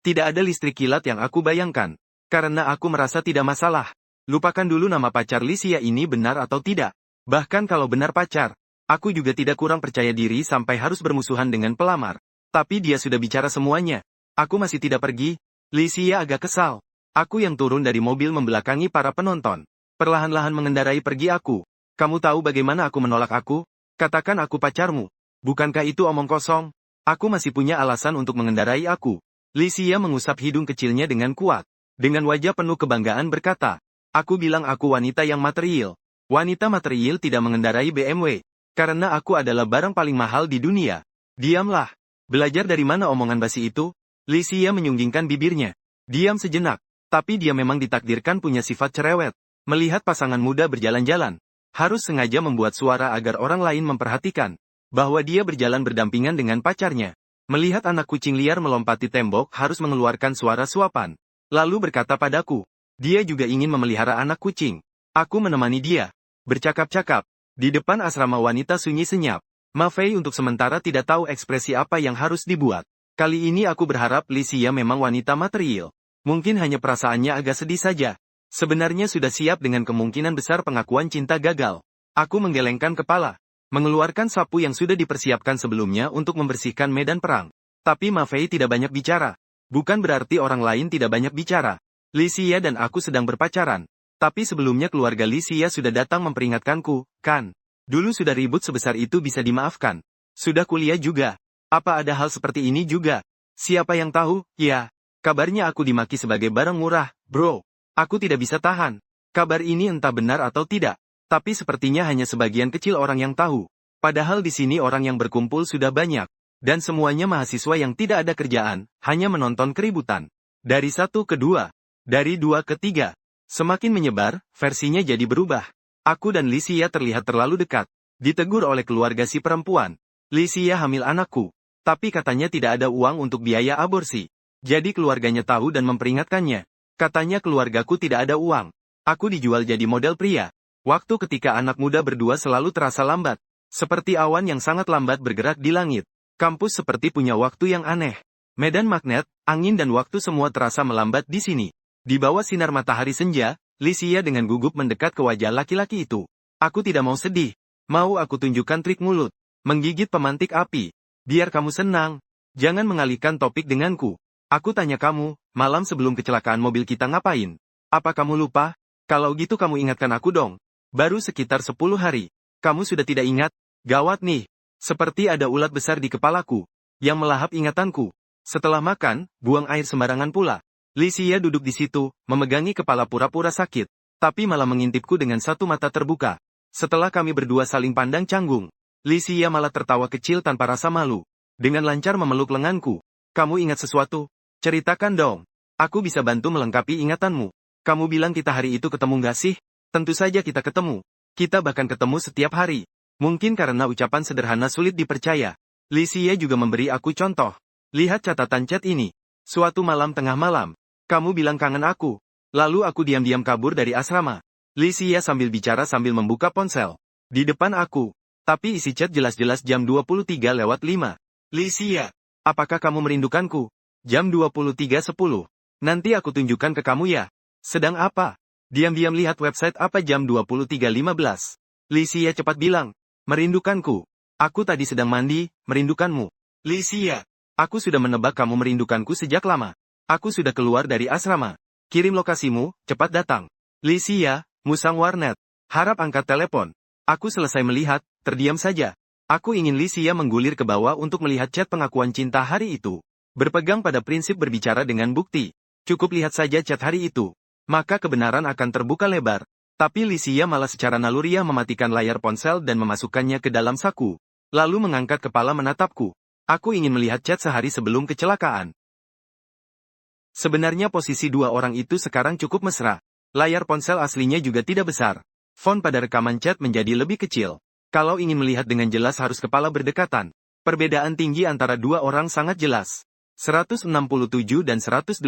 Tidak ada listrik kilat yang aku bayangkan. Karena aku merasa tidak masalah. Lupakan dulu nama pacar Li Xia ini benar atau tidak. Bahkan kalau benar pacar. Aku juga tidak kurang percaya diri sampai harus bermusuhan dengan pelamar. Tapi dia sudah bicara semuanya. Aku masih tidak pergi. Li Xia agak kesal. Aku yang turun dari mobil membelakangi para penonton. Perlahan-lahan mengendarai pergi aku. Kamu tahu bagaimana aku menolak aku? Katakan aku pacarmu. Bukankah itu omong kosong? Aku masih punya alasan untuk mengendarai aku. Li Xia mengusap hidung kecilnya dengan kuat. Dengan wajah penuh kebanggaan berkata. Aku bilang aku wanita yang material. Wanita material tidak mengendarai BMW. Karena aku adalah barang paling mahal di dunia. Diamlah. Belajar dari mana omongan basi itu? Li Xia menyunggingkan bibirnya. Diam sejenak. Tapi dia memang ditakdirkan punya sifat cerewet. Melihat pasangan muda berjalan-jalan. Harus sengaja membuat suara agar orang lain memperhatikan. Bahwa dia berjalan berdampingan dengan pacarnya. Melihat anak kucing liar melompati tembok harus mengeluarkan suara suapan. Lalu berkata padaku. Dia juga ingin memelihara anak kucing. Aku menemani dia. bercakap-cakap. Di depan asrama wanita sunyi senyap. Ma Fei untuk sementara tidak tahu ekspresi apa yang harus dibuat. Kali ini aku berharap Li Xia memang wanita material. Mungkin hanya perasaannya agak sedih saja. Sebenarnya sudah siap dengan kemungkinan besar pengakuan cinta gagal. Aku menggelengkan kepala. Mengeluarkan sapu yang sudah dipersiapkan sebelumnya untuk membersihkan medan perang. Tapi Ma Fei tidak banyak bicara. Bukan berarti orang lain tidak banyak bicara. Li Xia dan aku sedang berpacaran. Tapi sebelumnya keluarga Li Xia sudah datang memperingatkanku, kan? Dulu sudah ribut sebesar itu bisa dimaafkan. Sudah kuliah juga. Apa ada hal seperti ini juga? Siapa yang tahu? Ya. Kabarnya aku dimaki sebagai barang murah, bro. Aku tidak bisa tahan. Kabar ini entah benar atau tidak. Tapi sepertinya hanya sebagian kecil orang yang tahu. Padahal di sini orang yang berkumpul sudah banyak. Dan semuanya mahasiswa yang tidak ada kerjaan, hanya menonton keributan. Dari satu ke dua. Dari dua ke tiga. Semakin menyebar, versinya jadi berubah. Aku dan Li Xia terlihat terlalu dekat. Ditegur oleh keluarga si perempuan. Li Xia hamil anakku. Tapi katanya tidak ada uang untuk biaya aborsi. Jadi keluarganya tahu dan memperingatkannya. Katanya keluargaku tidak ada uang. Aku dijual jadi model pria. Waktu ketika anak muda berdua selalu terasa lambat. Seperti awan yang sangat lambat bergerak di langit. Kampus seperti punya waktu yang aneh. Medan magnet, angin dan waktu semua terasa melambat di sini. Di bawah sinar matahari senja, Li Xia dengan gugup mendekat ke wajah laki-laki itu. Aku tidak mau sedih. Mau aku tunjukkan trik mulut. Menggigit pemantik api. Biar kamu senang. Jangan mengalihkan topik denganku. Aku tanya kamu, malam sebelum kecelakaan mobil kita ngapain? Apa kamu lupa? Kalau gitu kamu ingatkan aku dong. Baru sekitar 10 hari. Kamu sudah tidak ingat? Gawat nih. Seperti ada ulat besar di kepalaku. Yang melahap ingatanku. Setelah makan, buang air sembarangan pula. Li Xia duduk di situ, memegangi kepala pura-pura sakit. Tapi malah mengintipku dengan satu mata terbuka. Setelah kami berdua saling pandang canggung. Li Xia malah tertawa kecil tanpa rasa malu. Dengan lancar memeluk lenganku. Kamu ingat sesuatu? Ceritakan dong. Aku bisa bantu melengkapi ingatanmu. Kamu bilang kita hari itu ketemu nggak sih? Tentu saja kita ketemu. Kita bahkan ketemu setiap hari. Mungkin karena ucapan sederhana sulit dipercaya. Li Xia juga memberi aku contoh. Lihat catatan chat ini. Suatu malam tengah malam. Kamu bilang kangen aku. Lalu aku diam-diam kabur dari asrama. Li Xia sambil bicara sambil membuka ponsel. Di depan aku. Tapi isi chat jelas-jelas jam 23:05. Li Xia. Apakah kamu merindukanku? Jam 23:10. Nanti aku tunjukkan ke kamu ya. Sedang apa? Diam-diam lihat website apa jam 23:15. Li Xia cepat bilang. Merindukanku. Aku tadi sedang mandi, merindukanmu. Li Xia. Aku sudah menebak kamu merindukanku sejak lama. Aku sudah keluar dari asrama. Kirim lokasimu, cepat datang. Li Xia, musang warnet. Harap angkat telepon. Aku selesai melihat, terdiam saja. Aku ingin Li Xia menggulir ke bawah untuk melihat chat pengakuan cinta hari itu. Berpegang pada prinsip berbicara dengan bukti. Cukup lihat saja chat hari itu. Maka kebenaran akan terbuka lebar. Tapi Li Xia malah secara naluriah mematikan layar ponsel dan memasukkannya ke dalam saku. Lalu mengangkat kepala menatapku. Aku ingin melihat chat sehari sebelum kecelakaan. Sebenarnya posisi dua orang itu sekarang cukup mesra. Layar ponsel aslinya juga tidak besar. Font pada rekaman chat menjadi lebih kecil. Kalau ingin melihat dengan jelas harus kepala berdekatan. Perbedaan tinggi antara dua orang sangat jelas. 167 dan 185.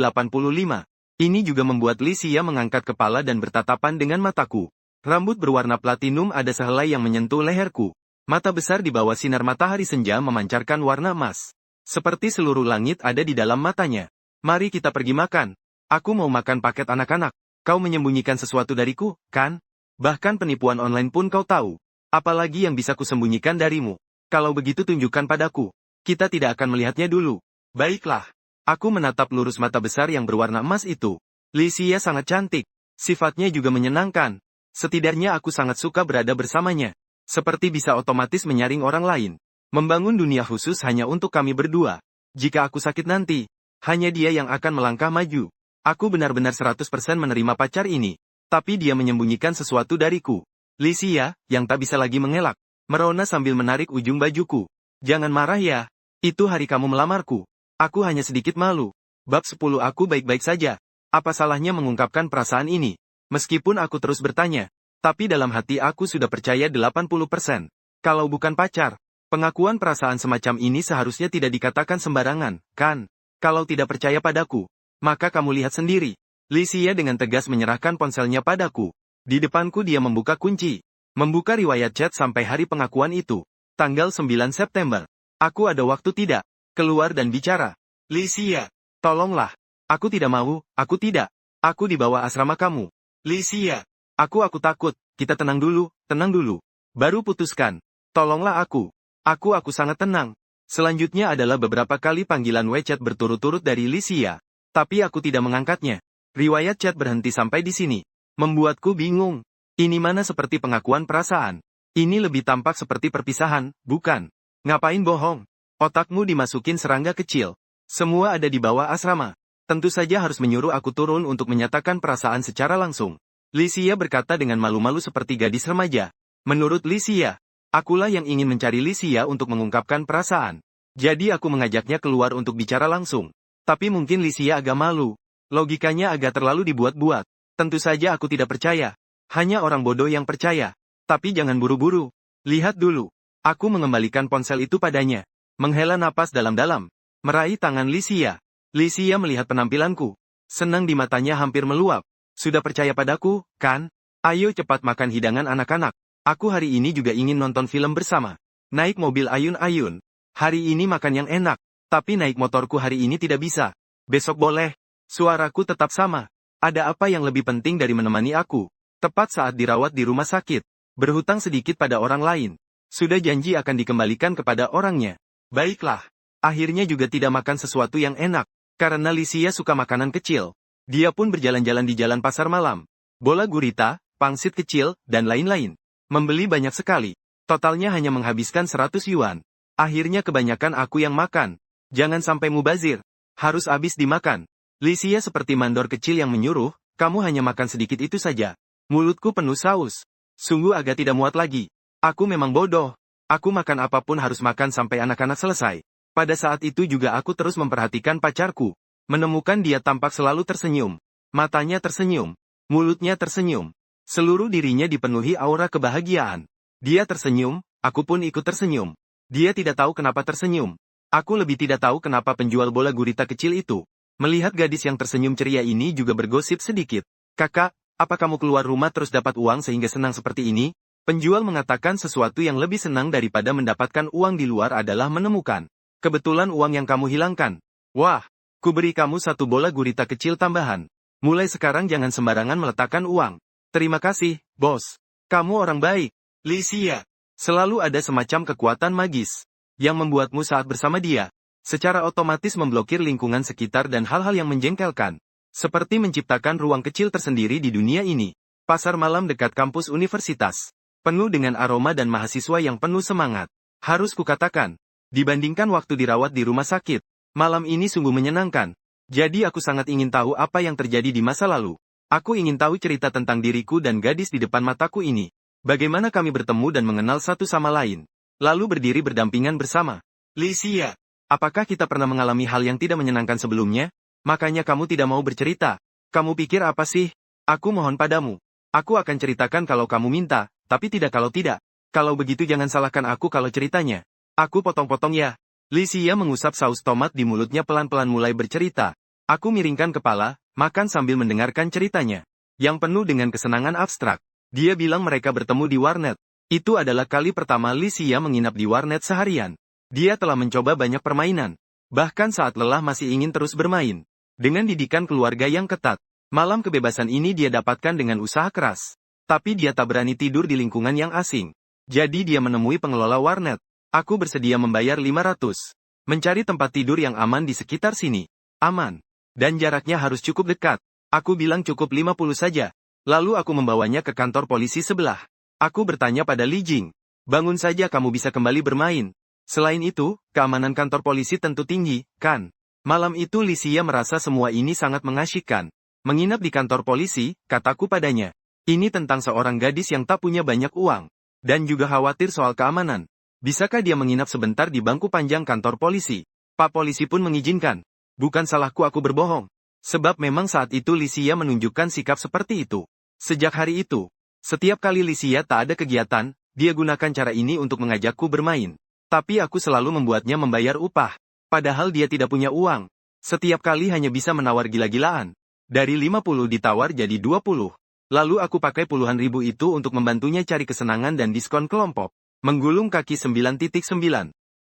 Ini juga membuat Li Xia mengangkat kepala dan bertatapan dengan mataku. Rambut berwarna platinum ada sehelai yang menyentuh leherku. Mata besar di bawah sinar matahari senja memancarkan warna emas. Seperti seluruh langit ada di dalam matanya. Mari kita pergi makan. Aku mau makan paket anak-anak. Kau menyembunyikan sesuatu dariku, kan? Bahkan penipuan online pun kau tahu. Apalagi yang bisa kusembunyikan darimu. Kalau begitu tunjukkan padaku. Kita tidak akan melihatnya dulu. Baiklah. Aku menatap lurus mata besar yang berwarna emas itu. Li Xia sangat cantik. Sifatnya juga menyenangkan. Setidaknya aku sangat suka berada bersamanya. Seperti bisa otomatis menyaring orang lain. Membangun dunia khusus hanya untuk kami berdua. Jika aku sakit nanti, hanya dia yang akan melangkah maju. Aku benar-benar 100% menerima pacar ini. Tapi dia menyembunyikan sesuatu dariku. Li Xia, yang tak bisa lagi mengelak, merona sambil menarik ujung bajuku. Jangan marah ya. Itu hari kamu melamarku. Aku hanya sedikit malu. Bab 10 aku baik-baik saja. Apa salahnya mengungkapkan perasaan ini? Meskipun aku terus bertanya. Tapi dalam hati aku sudah percaya 80%. Kalau bukan pacar, pengakuan perasaan semacam ini seharusnya tidak dikatakan sembarangan, kan? Kalau tidak percaya padaku, maka kamu lihat sendiri. Li Xia dengan tegas menyerahkan ponselnya padaku. Di depanku dia membuka kunci. Membuka riwayat chat sampai hari pengakuan itu. Tanggal 9 September. Aku ada waktu tidak. Keluar dan bicara. Lysia, tolonglah. Aku tidak mau, aku tidak. Aku di bawah asrama kamu. Lysia, aku takut. Kita tenang dulu, tenang dulu. Baru putuskan. Tolonglah aku. Aku sangat tenang. Selanjutnya adalah beberapa kali panggilan WeChat berturut-turut dari Lysia. Tapi aku tidak mengangkatnya. Riwayat chat berhenti sampai di sini. Membuatku bingung. Ini mana seperti pengakuan perasaan. Ini lebih tampak seperti perpisahan, bukan? Ngapain bohong? Otakmu dimasukin serangga kecil. Semua ada di bawah asrama. Tentu saja harus menyuruh aku turun untuk menyatakan perasaan secara langsung. Lysia berkata dengan malu-malu seperti gadis remaja. Menurut Lysia, akulah yang ingin mencari Lysia untuk mengungkapkan perasaan. Jadi aku mengajaknya keluar untuk bicara langsung. Tapi mungkin Lysia agak malu. Logikanya agak terlalu dibuat-buat. Tentu saja aku tidak percaya. Hanya orang bodoh yang percaya. Tapi jangan buru-buru. Lihat dulu. Aku mengembalikan ponsel itu padanya. Menghela napas dalam-dalam. Meraih tangan Lysia. Lysia melihat penampilanku. Senang di matanya hampir meluap. Sudah percaya padaku, kan? Ayo cepat makan hidangan anak-anak. Aku hari ini juga ingin nonton film bersama. Naik mobil ayun-ayun. Hari ini makan yang enak. Tapi naik motorku hari ini tidak bisa. Besok boleh. Suaraku tetap sama. Ada apa yang lebih penting dari menemani aku? Tepat saat dirawat di rumah sakit. Berhutang sedikit pada orang lain. Sudah janji akan dikembalikan kepada orangnya. Baiklah. Akhirnya juga tidak makan sesuatu yang enak. Karena Lysia suka makanan kecil. Dia pun berjalan-jalan di jalan pasar malam. Bola gurita, pangsit kecil, dan lain-lain. Membeli banyak sekali. Totalnya hanya menghabiskan 100 yuan. Akhirnya kebanyakan aku yang makan. Jangan sampai mubazir. Harus habis dimakan. Lysia seperti mandor kecil yang menyuruh, kamu hanya makan sedikit itu saja. Mulutku penuh saus. Sungguh agak tidak muat lagi. Aku memang bodoh. Aku makan apapun harus makan sampai anak-anak selesai. Pada saat itu juga aku terus memperhatikan pacarku. Menemukan dia tampak selalu tersenyum. Matanya tersenyum. Mulutnya tersenyum. Seluruh dirinya dipenuhi aura kebahagiaan. Dia tersenyum, aku pun ikut tersenyum. Dia tidak tahu kenapa tersenyum. Aku lebih tidak tahu kenapa penjual bola gurita kecil itu. Melihat gadis yang tersenyum ceria ini juga bergosip sedikit. Kakak, apa kamu keluar rumah terus dapat uang sehingga senang seperti ini? Penjual mengatakan sesuatu yang lebih senang daripada mendapatkan uang di luar adalah menemukan. Kebetulan uang yang kamu hilangkan. Wah, ku beri kamu satu bola gurita kecil tambahan. Mulai sekarang jangan sembarangan meletakkan uang. Terima kasih, bos. Kamu orang baik. Lysia. Selalu ada semacam kekuatan magis. Yang membuatmu saat bersama dia. Secara otomatis memblokir lingkungan sekitar dan hal-hal yang menjengkelkan. Seperti menciptakan ruang kecil tersendiri di dunia ini. Pasar malam dekat kampus universitas. Penuh dengan aroma dan mahasiswa yang penuh semangat. Harus kukatakan, dibandingkan waktu dirawat di rumah sakit, malam ini sungguh menyenangkan. Jadi aku sangat ingin tahu apa yang terjadi di masa lalu. Aku ingin tahu cerita tentang diriku dan gadis di depan mataku ini. Bagaimana kami bertemu dan mengenal satu sama lain. Lalu berdiri berdampingan bersama. Lysia. Apakah kita pernah mengalami hal yang tidak menyenangkan sebelumnya? Makanya kamu tidak mau bercerita. Kamu pikir apa sih? Aku mohon padamu. Aku akan ceritakan kalau kamu minta, tapi tidak kalau tidak. Kalau begitu jangan salahkan aku kalau ceritanya. Aku potong-potong ya. Lysia mengusap saus tomat di mulutnya pelan-pelan mulai bercerita. Aku miringkan kepala, makan sambil mendengarkan ceritanya. Yang penuh dengan kesenangan abstrak. Dia bilang mereka bertemu di warnet. Itu adalah kali pertama Lysia menginap di warnet seharian. Dia telah mencoba banyak permainan. Bahkan saat lelah masih ingin terus bermain. Dengan didikan keluarga yang ketat. Malam kebebasan ini dia dapatkan dengan usaha keras. Tapi dia tak berani tidur di lingkungan yang asing. Jadi dia menemui pengelola warnet. Aku bersedia membayar 500. Mencari tempat tidur yang aman di sekitar sini. Aman. Dan jaraknya harus cukup dekat. Aku bilang cukup 50 saja. Lalu aku membawanya ke kantor polisi sebelah. Aku bertanya pada Li Jing. Bangun saja kamu bisa kembali bermain. Selain itu, keamanan kantor polisi tentu tinggi, kan? Malam itu Lysia merasa semua ini sangat mengasyikkan. Menginap di kantor polisi, kataku padanya. Ini tentang seorang gadis yang tak punya banyak uang. Dan juga khawatir soal keamanan. Bisakah dia menginap sebentar di bangku panjang kantor polisi? Pak polisi pun mengizinkan. Bukan salahku aku berbohong. Sebab memang saat itu Lysia menunjukkan sikap seperti itu. Sejak hari itu, setiap kali Lysia tak ada kegiatan, dia gunakan cara ini untuk mengajakku bermain. Tapi aku selalu membuatnya membayar upah. Padahal dia tidak punya uang. Setiap kali hanya bisa menawar gila-gilaan. Dari 50 ditawar jadi 20. Lalu aku pakai puluhan ribu itu untuk membantunya cari kesenangan dan diskon kelompok. Menggulung kaki 9.9.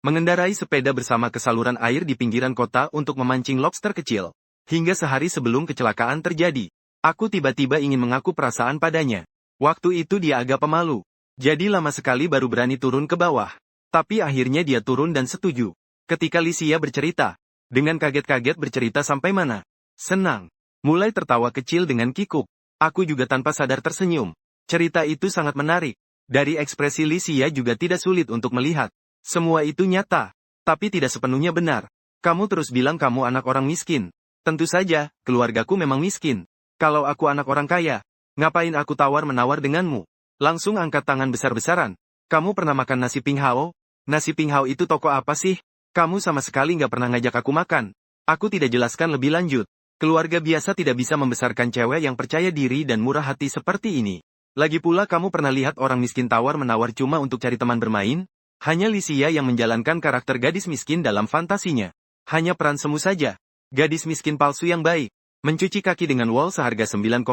Mengendarai sepeda bersama ke saluran air di pinggiran kota untuk memancing lobster kecil. Hingga sehari sebelum kecelakaan terjadi. Aku tiba-tiba ingin mengaku perasaan padanya. Waktu itu dia agak pemalu. Jadi lama sekali baru berani turun ke bawah. Tapi akhirnya dia turun dan setuju. Ketika Licia bercerita. Dengan kaget-kaget bercerita sampai mana? Senang. Mulai tertawa kecil dengan kikuk. Aku juga tanpa sadar tersenyum. Cerita itu sangat menarik. Dari ekspresi Licia juga tidak sulit untuk melihat. Semua itu nyata. Tapi tidak sepenuhnya benar. Kamu terus bilang kamu anak orang miskin. Tentu saja, keluargaku memang miskin. Kalau aku anak orang kaya, ngapain aku tawar-menawar denganmu? Langsung angkat tangan besar-besaran. Kamu pernah makan nasi pinghao? Nasi pinghao itu toko apa sih? Kamu sama sekali nggak pernah ngajak aku makan. Aku tidak jelaskan lebih lanjut. Keluarga biasa tidak bisa membesarkan cewek yang percaya diri dan murah hati seperti ini. Lagi pula kamu pernah lihat orang miskin tawar-menawar cuma untuk cari teman bermain? Hanya Licia yang menjalankan karakter gadis miskin dalam fantasinya. Hanya peran semu saja. Gadis miskin palsu yang baik. Mencuci kaki dengan wol seharga 9,9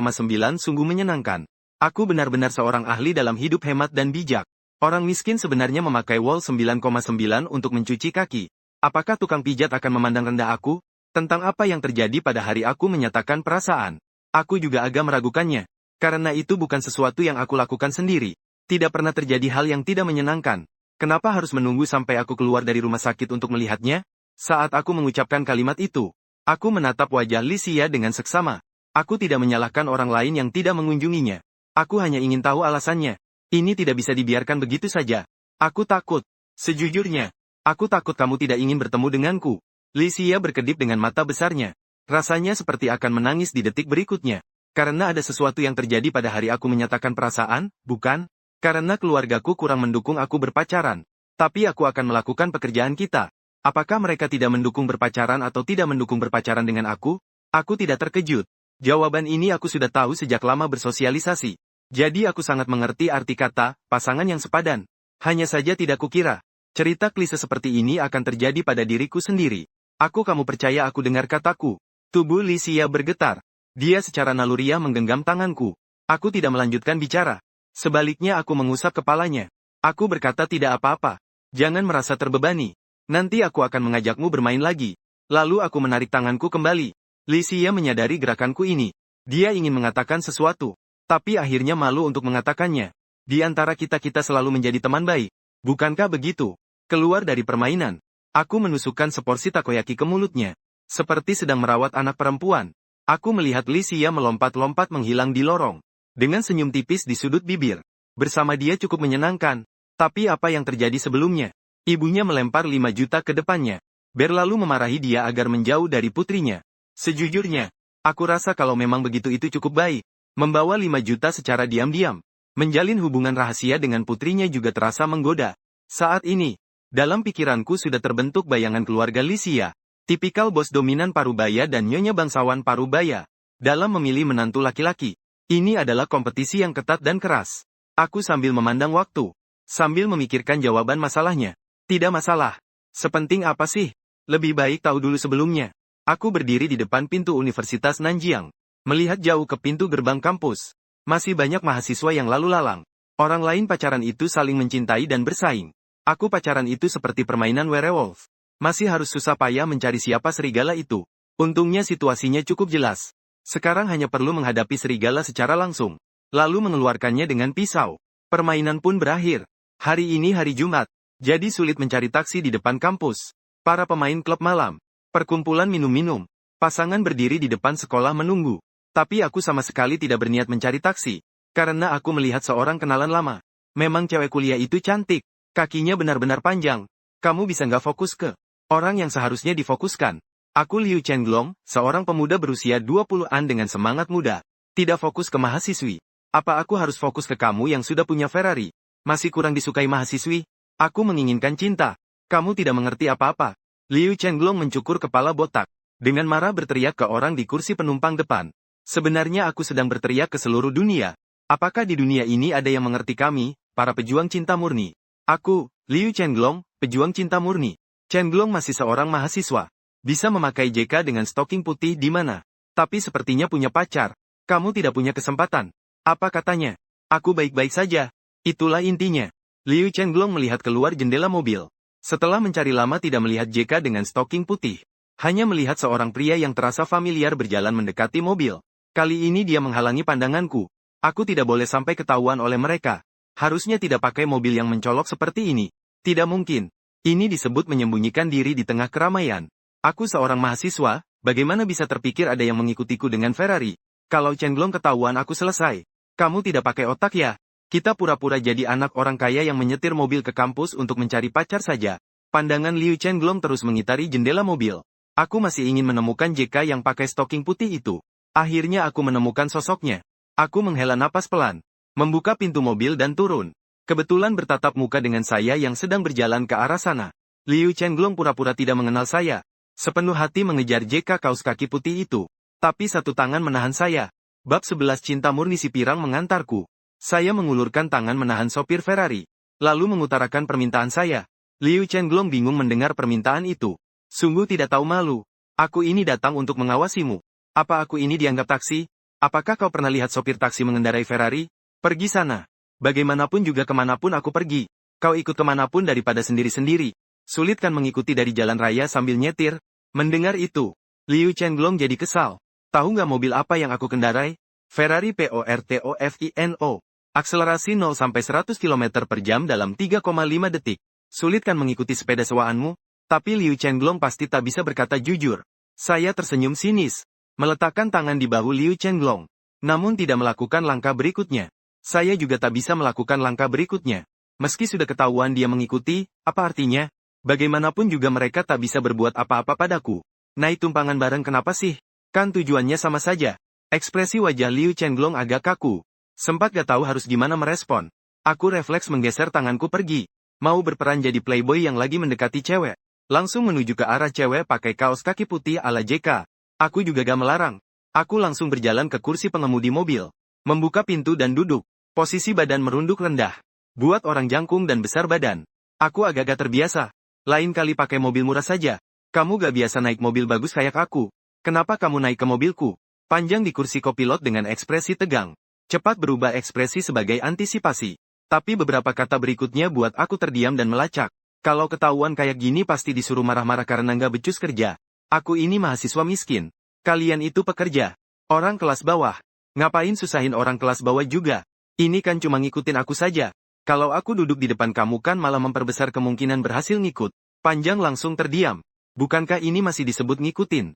sungguh menyenangkan. Aku benar-benar seorang ahli dalam hidup hemat dan bijak. Orang miskin sebenarnya memakai wol 9,9 untuk mencuci kaki. Apakah tukang pijat akan memandang rendah aku? Tentang apa yang terjadi pada hari aku menyatakan perasaan. Aku juga agak meragukannya. Karena itu bukan sesuatu yang aku lakukan sendiri. Tidak pernah terjadi hal yang tidak menyenangkan. Kenapa harus menunggu sampai aku keluar dari rumah sakit untuk melihatnya? Saat aku mengucapkan kalimat itu, aku menatap wajah Licia dengan seksama. Aku tidak menyalahkan orang lain yang tidak mengunjunginya. Aku hanya ingin tahu alasannya. Ini tidak bisa dibiarkan begitu saja. Aku takut. Sejujurnya, aku takut kamu tidak ingin bertemu denganku. Licia berkedip dengan mata besarnya. Rasanya seperti akan menangis di detik berikutnya. Karena ada sesuatu yang terjadi pada hari aku menyatakan perasaan, bukan? Karena keluargaku kurang mendukung aku berpacaran. Tapi aku akan melakukan pekerjaan kita. Apakah mereka tidak mendukung berpacaran atau tidak mendukung berpacaran dengan aku? Aku tidak terkejut. Jawaban ini aku sudah tahu sejak lama bersosialisasi. Jadi aku sangat mengerti arti kata, pasangan yang sepadan. Hanya saja tidak kukira. Cerita klise seperti ini akan terjadi pada diriku sendiri. Kamu percaya aku dengar kataku? Tubuh Licia bergetar. Dia secara naluriah menggenggam tanganku. Aku tidak melanjutkan bicara. Sebaliknya aku mengusap kepalanya. Aku berkata tidak apa-apa. Jangan merasa terbebani. Nanti aku akan mengajakmu bermain lagi. Lalu aku menarik tanganku kembali. Licia menyadari gerakanku ini. Dia ingin mengatakan sesuatu. Tapi akhirnya malu untuk mengatakannya. Di antara kita-kita selalu menjadi teman baik. Bukankah begitu? Keluar dari permainan. Aku menusukkan seporsi takoyaki ke mulutnya. Seperti sedang merawat anak perempuan. Aku melihat Licia melompat-lompat menghilang di lorong. Dengan senyum tipis di sudut bibir. Bersama dia cukup menyenangkan. Tapi apa yang terjadi sebelumnya? Ibunya melempar 5 juta ke depannya. Bear lalu memarahi dia agar menjauh dari putrinya. Sejujurnya, aku rasa kalau memang begitu itu cukup baik. Membawa 5 juta secara diam-diam. Menjalin hubungan rahasia dengan putrinya juga terasa menggoda. Saat ini, dalam pikiranku sudah terbentuk bayangan keluarga Licia. Tipikal bos dominan Parubaya dan nyonya bangsawan Parubaya. Dalam memilih menantu laki-laki. Ini adalah kompetisi yang ketat dan keras. Aku sambil memandang waktu. Sambil memikirkan jawaban masalahnya. Tidak masalah. Sepenting apa sih? Lebih baik tahu dulu sebelumnya. Aku berdiri di depan pintu Universitas Nanjiang. Melihat jauh ke pintu gerbang kampus. Masih banyak mahasiswa yang lalu lalang. Orang lain pacaran itu saling mencintai dan bersaing. Aku pacaran itu seperti permainan werewolf. Masih harus susah payah mencari siapa serigala itu. Untungnya situasinya cukup jelas. Sekarang hanya perlu menghadapi serigala secara langsung. Lalu mengeluarkannya dengan pisau. Permainan pun berakhir. Hari ini hari Jumat. Jadi sulit mencari taksi di depan kampus. Para pemain klub malam. Perkumpulan minum-minum. Pasangan berdiri di depan sekolah menunggu. Tapi aku sama sekali tidak berniat mencari taksi. Karena aku melihat seorang kenalan lama. Memang cewek kuliah itu cantik. Kakinya benar-benar panjang. Kamu bisa nggak fokus ke orang yang seharusnya difokuskan? Aku Liu Chenglong, seorang pemuda berusia 20-an dengan semangat muda. Tidak fokus ke mahasiswi. Apa aku harus fokus ke kamu yang sudah punya Ferrari? Masih kurang disukai mahasiswi? Aku menginginkan cinta. Kamu tidak mengerti apa-apa. Liu Chenglong mencukur kepala botak. Dengan marah berteriak ke orang di kursi penumpang depan. Sebenarnya aku sedang berteriak ke seluruh dunia. Apakah di dunia ini ada yang mengerti kami, para pejuang cinta murni? Aku, Liu Chenglong, pejuang cinta murni. Chenglong masih seorang mahasiswa. Bisa memakai JK dengan stoking putih di mana? Tapi sepertinya punya pacar. Kamu tidak punya kesempatan. Apa katanya? Aku baik-baik saja. Itulah intinya. Liu Chenglong melihat keluar jendela mobil. Setelah mencari lama tidak melihat JK dengan stoking putih. Hanya melihat seorang pria yang terasa familiar berjalan mendekati mobil. Kali ini dia menghalangi pandanganku. Aku tidak boleh sampai ketahuan oleh mereka. Harusnya tidak pakai mobil yang mencolok seperti ini. Tidak mungkin. Ini disebut menyembunyikan diri di tengah keramaian. Aku seorang mahasiswa, bagaimana bisa terpikir ada yang mengikutiku dengan Ferrari? Kalau Chenglong ketahuan aku selesai. Kamu tidak pakai otak ya? Kita pura-pura jadi anak orang kaya yang menyetir mobil ke kampus untuk mencari pacar saja. Pandangan Liu Chenglong terus mengitari jendela mobil. Aku masih ingin menemukan JK yang pakai stoking putih itu. Akhirnya aku menemukan sosoknya. Aku menghela napas pelan, membuka pintu mobil dan turun. Kebetulan bertatap muka dengan saya yang sedang berjalan ke arah sana. Liu Chenglong pura-pura tidak mengenal saya. Sepenuh hati mengejar JK kaos kaki putih itu. Tapi satu tangan menahan saya. Bab 11 Cinta Murni si Pirang mengantarku. Saya mengulurkan tangan menahan sopir Ferrari. Lalu mengutarakan permintaan saya. Liu Chenglong bingung mendengar permintaan itu. Sungguh tidak tahu malu. Aku ini datang untuk mengawasimu. Apa aku ini dianggap taksi? Apakah kau pernah lihat sopir taksi mengendarai Ferrari? Pergi sana. Bagaimanapun juga kemanapun aku pergi. Kau ikut kemanapun daripada sendiri-sendiri. Sulit kan mengikuti dari jalan raya sambil nyetir? Mendengar itu, Liu Chenglong jadi kesal. Tahu nggak mobil apa yang aku kendarai? Ferrari Portofino. Akselerasi 0-100 km per jam dalam 3,5 detik. Sulit kan mengikuti sepeda sewaanmu? Tapi Liu Chenglong pasti tak bisa berkata jujur. Saya tersenyum sinis. Meletakkan tangan di bahu Liu Chenglong. Namun tidak melakukan langkah berikutnya. Saya juga tak bisa melakukan langkah berikutnya. Meski sudah ketahuan dia mengikuti, apa artinya? Bagaimanapun juga mereka tak bisa berbuat apa-apa padaku. Naik tumpangan bareng kenapa sih? Kan tujuannya sama saja. Ekspresi wajah Liu Chenglong agak kaku. Sempat gak tahu harus gimana merespon. Aku refleks menggeser tanganku pergi. Mau berperan jadi playboy yang lagi mendekati cewek. Langsung menuju ke arah cewek pakai kaos kaki putih ala JK. Aku juga gak melarang. Aku langsung berjalan ke kursi pengemudi mobil. Membuka pintu dan duduk. Posisi badan merunduk rendah. Buat orang jangkung dan besar badan. Aku agak-agak terbiasa. Lain kali pakai mobil murah saja. Kamu gak biasa naik mobil bagus kayak aku. Kenapa kamu naik ke mobilku? Panjang di kursi kopilot dengan ekspresi tegang. Cepat berubah ekspresi sebagai antisipasi. Tapi beberapa kata berikutnya buat aku terdiam dan melacak. Kalau ketahuan kayak gini pasti disuruh marah-marah karena nggak becus kerja. Aku ini mahasiswa miskin. Kalian itu pekerja. Orang kelas bawah. Ngapain susahin orang kelas bawah juga? Ini kan cuma ngikutin aku saja. Kalau aku duduk di depan kamu kan malah memperbesar kemungkinan berhasil ngikut. Panjang langsung terdiam. Bukankah ini masih disebut ngikutin?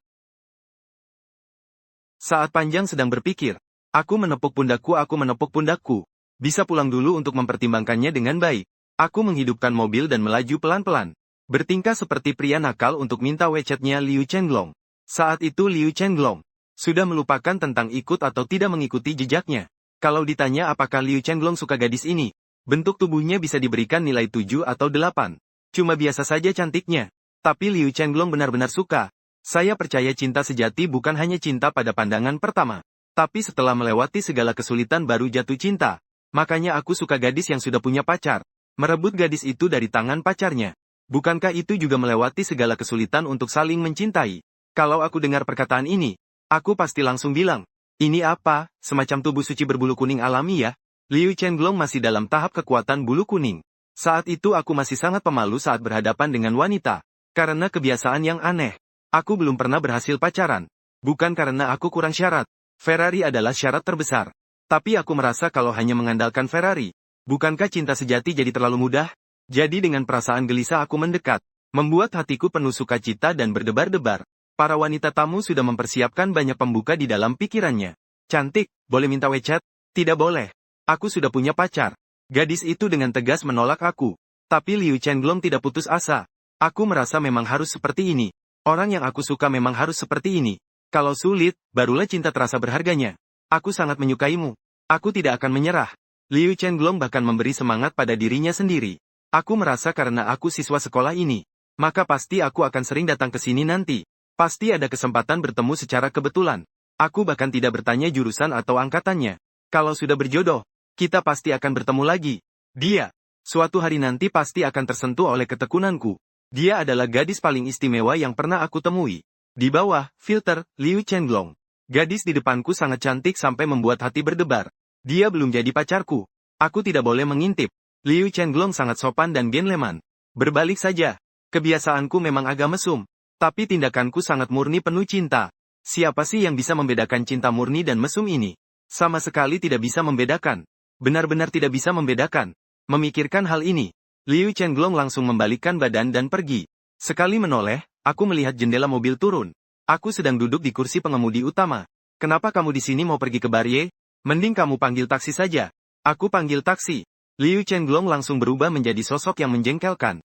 Saat Panjang sedang berpikir. Aku menepuk pundakku. Bisa pulang dulu untuk mempertimbangkannya dengan baik. Aku menghidupkan mobil dan melaju pelan-pelan. Bertingkah seperti pria nakal untuk minta WeChat-nya Liu Chenglong. Saat itu Liu Chenglong sudah melupakan tentang ikut atau tidak mengikuti jejaknya. Kalau ditanya apakah Liu Chenglong suka gadis ini, bentuk tubuhnya bisa diberikan nilai 7 atau 8. Cuma biasa saja cantiknya. Tapi Liu Chenglong benar-benar suka. Saya percaya cinta sejati bukan hanya cinta pada pandangan pertama. Tapi setelah melewati segala kesulitan baru jatuh cinta. Makanya aku suka gadis yang sudah punya pacar. Merebut gadis itu dari tangan pacarnya. Bukankah itu juga melewati segala kesulitan untuk saling mencintai? Kalau aku dengar perkataan ini, aku pasti langsung bilang, ini apa, semacam tubuh suci berbulu kuning alami ya? Liu Chenglong masih dalam tahap kekuatan bulu kuning. Saat itu aku masih sangat pemalu saat berhadapan dengan wanita. Karena kebiasaan yang aneh. Aku belum pernah berhasil pacaran. Bukan karena aku kurang syarat. Ferrari adalah syarat terbesar. Tapi aku merasa kalau hanya mengandalkan Ferrari, bukankah cinta sejati jadi terlalu mudah? Jadi dengan perasaan gelisah aku mendekat, membuat hatiku penuh sukacita dan berdebar-debar. Para wanita tamu sudah mempersiapkan banyak pembuka di dalam pikirannya. Cantik, boleh minta WeChat? Tidak boleh. Aku sudah punya pacar. Gadis itu dengan tegas menolak aku. Tapi Liu Chenglong tidak putus asa. Aku merasa memang harus seperti ini. Orang yang aku suka memang harus seperti ini. Kalau sulit, barulah cinta terasa berharganya. Aku sangat menyukaimu. Aku tidak akan menyerah. Liu Chenglong bahkan memberi semangat pada dirinya sendiri. Aku merasa karena aku siswa sekolah ini, maka pasti aku akan sering datang ke sini nanti. Pasti ada kesempatan bertemu secara kebetulan. Aku bahkan tidak bertanya jurusan atau angkatannya. Kalau sudah berjodoh, kita pasti akan bertemu lagi. Dia, suatu hari nanti pasti akan tersentuh oleh ketekunanku. Dia adalah gadis paling istimewa yang pernah aku temui. Di bawah, filter, Liu Chenglong. Gadis di depanku sangat cantik sampai membuat hati berdebar. Dia belum jadi pacarku. Aku tidak boleh mengintip. Liu Chenglong sangat sopan dan gentleman. Berbalik saja. Kebiasaanku memang agak mesum. Tapi tindakanku sangat murni penuh cinta. Siapa sih yang bisa membedakan cinta murni dan mesum ini? Sama sekali tidak bisa membedakan. Benar-benar tidak bisa membedakan. Memikirkan hal ini, Liu Chenglong langsung membalikkan badan dan pergi. Sekali menoleh, aku melihat jendela mobil turun. Aku sedang duduk di kursi pengemudi utama. Kenapa kamu di sini mau pergi ke Barye? Mending kamu panggil taksi saja. Aku panggil taksi. Liu Chenglong langsung berubah menjadi sosok yang menjengkelkan.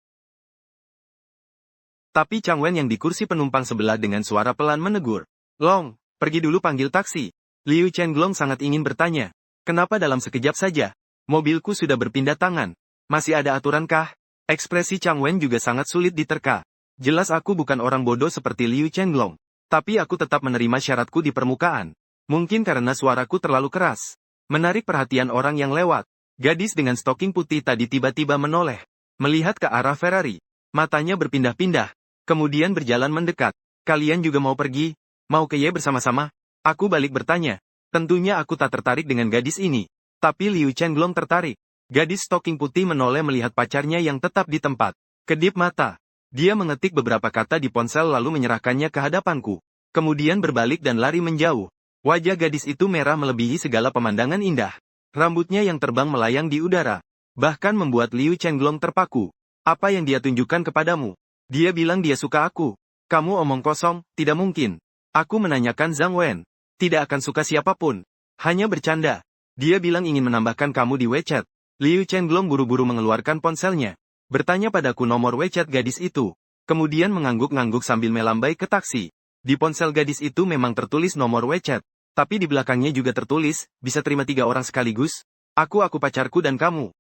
Tapi Chang Wen yang di kursi penumpang sebelah dengan suara pelan menegur. Long, pergi dulu panggil taksi. Liu Chenglong sangat ingin bertanya. Kenapa dalam sekejap saja? Mobilku sudah berpindah tangan. Masih ada aturan kah? Ekspresi Chang Wen juga sangat sulit diterka. Jelas aku bukan orang bodoh seperti Liu Chenglong. Tapi aku tetap menerima syaratku di permukaan. Mungkin karena suaraku terlalu keras. Menarik perhatian orang yang lewat. Gadis dengan stoking putih tadi tiba-tiba menoleh. Melihat ke arah Ferrari. Matanya berpindah-pindah. Kemudian berjalan mendekat. Kalian juga mau pergi? Mau ke Ye bersama-sama? Aku balik bertanya. Tentunya aku tak tertarik dengan gadis ini. Tapi Liu Chenglong tertarik. Gadis stoking putih menoleh melihat pacarnya yang tetap di tempat. Kedip mata. Dia mengetik beberapa kata di ponsel lalu menyerahkannya ke hadapanku. Kemudian berbalik dan lari menjauh. Wajah gadis itu merah melebihi segala pemandangan indah. Rambutnya yang terbang melayang di udara. Bahkan membuat Liu Chenglong terpaku. Apa yang dia tunjukkan kepadamu? Dia bilang dia suka aku. Kamu omong kosong, tidak mungkin. Aku menanyakan Zhang Wen. Tidak akan suka siapapun. Hanya bercanda. Dia bilang ingin menambahkan kamu di WeChat. Liu Chenglong buru-buru mengeluarkan ponselnya. Bertanya padaku nomor WeChat gadis itu. Kemudian mengangguk-ngangguk sambil melambai ke taksi. Di ponsel gadis itu memang tertulis nomor WeChat. Tapi di belakangnya juga tertulis, bisa terima 3 orang sekaligus? Aku pacarku dan kamu.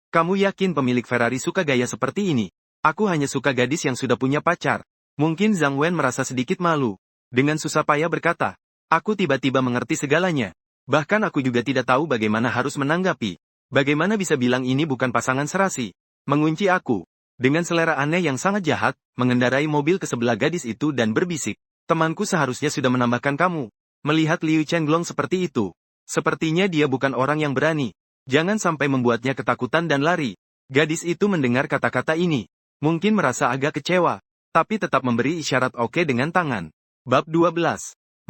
Kamu yakin pemilik Ferrari suka gaya seperti ini? Aku hanya suka gadis yang sudah punya pacar. Mungkin Zhang Wen merasa sedikit malu. Dengan susah payah berkata, aku tiba-tiba mengerti segalanya. Bahkan aku juga tidak tahu bagaimana harus menanggapi. Bagaimana bisa bilang ini bukan pasangan serasi? Mengunci aku. Dengan selera aneh yang sangat jahat, mengendarai mobil ke sebelah gadis itu dan berbisik. Temanku seharusnya sudah menambahkan kamu. Melihat Liu Chenglong seperti itu. Sepertinya dia bukan orang yang berani. Jangan sampai membuatnya ketakutan dan lari. Gadis itu mendengar kata-kata ini. Mungkin merasa agak kecewa. Tapi tetap memberi isyarat oke dengan tangan. Bab 12.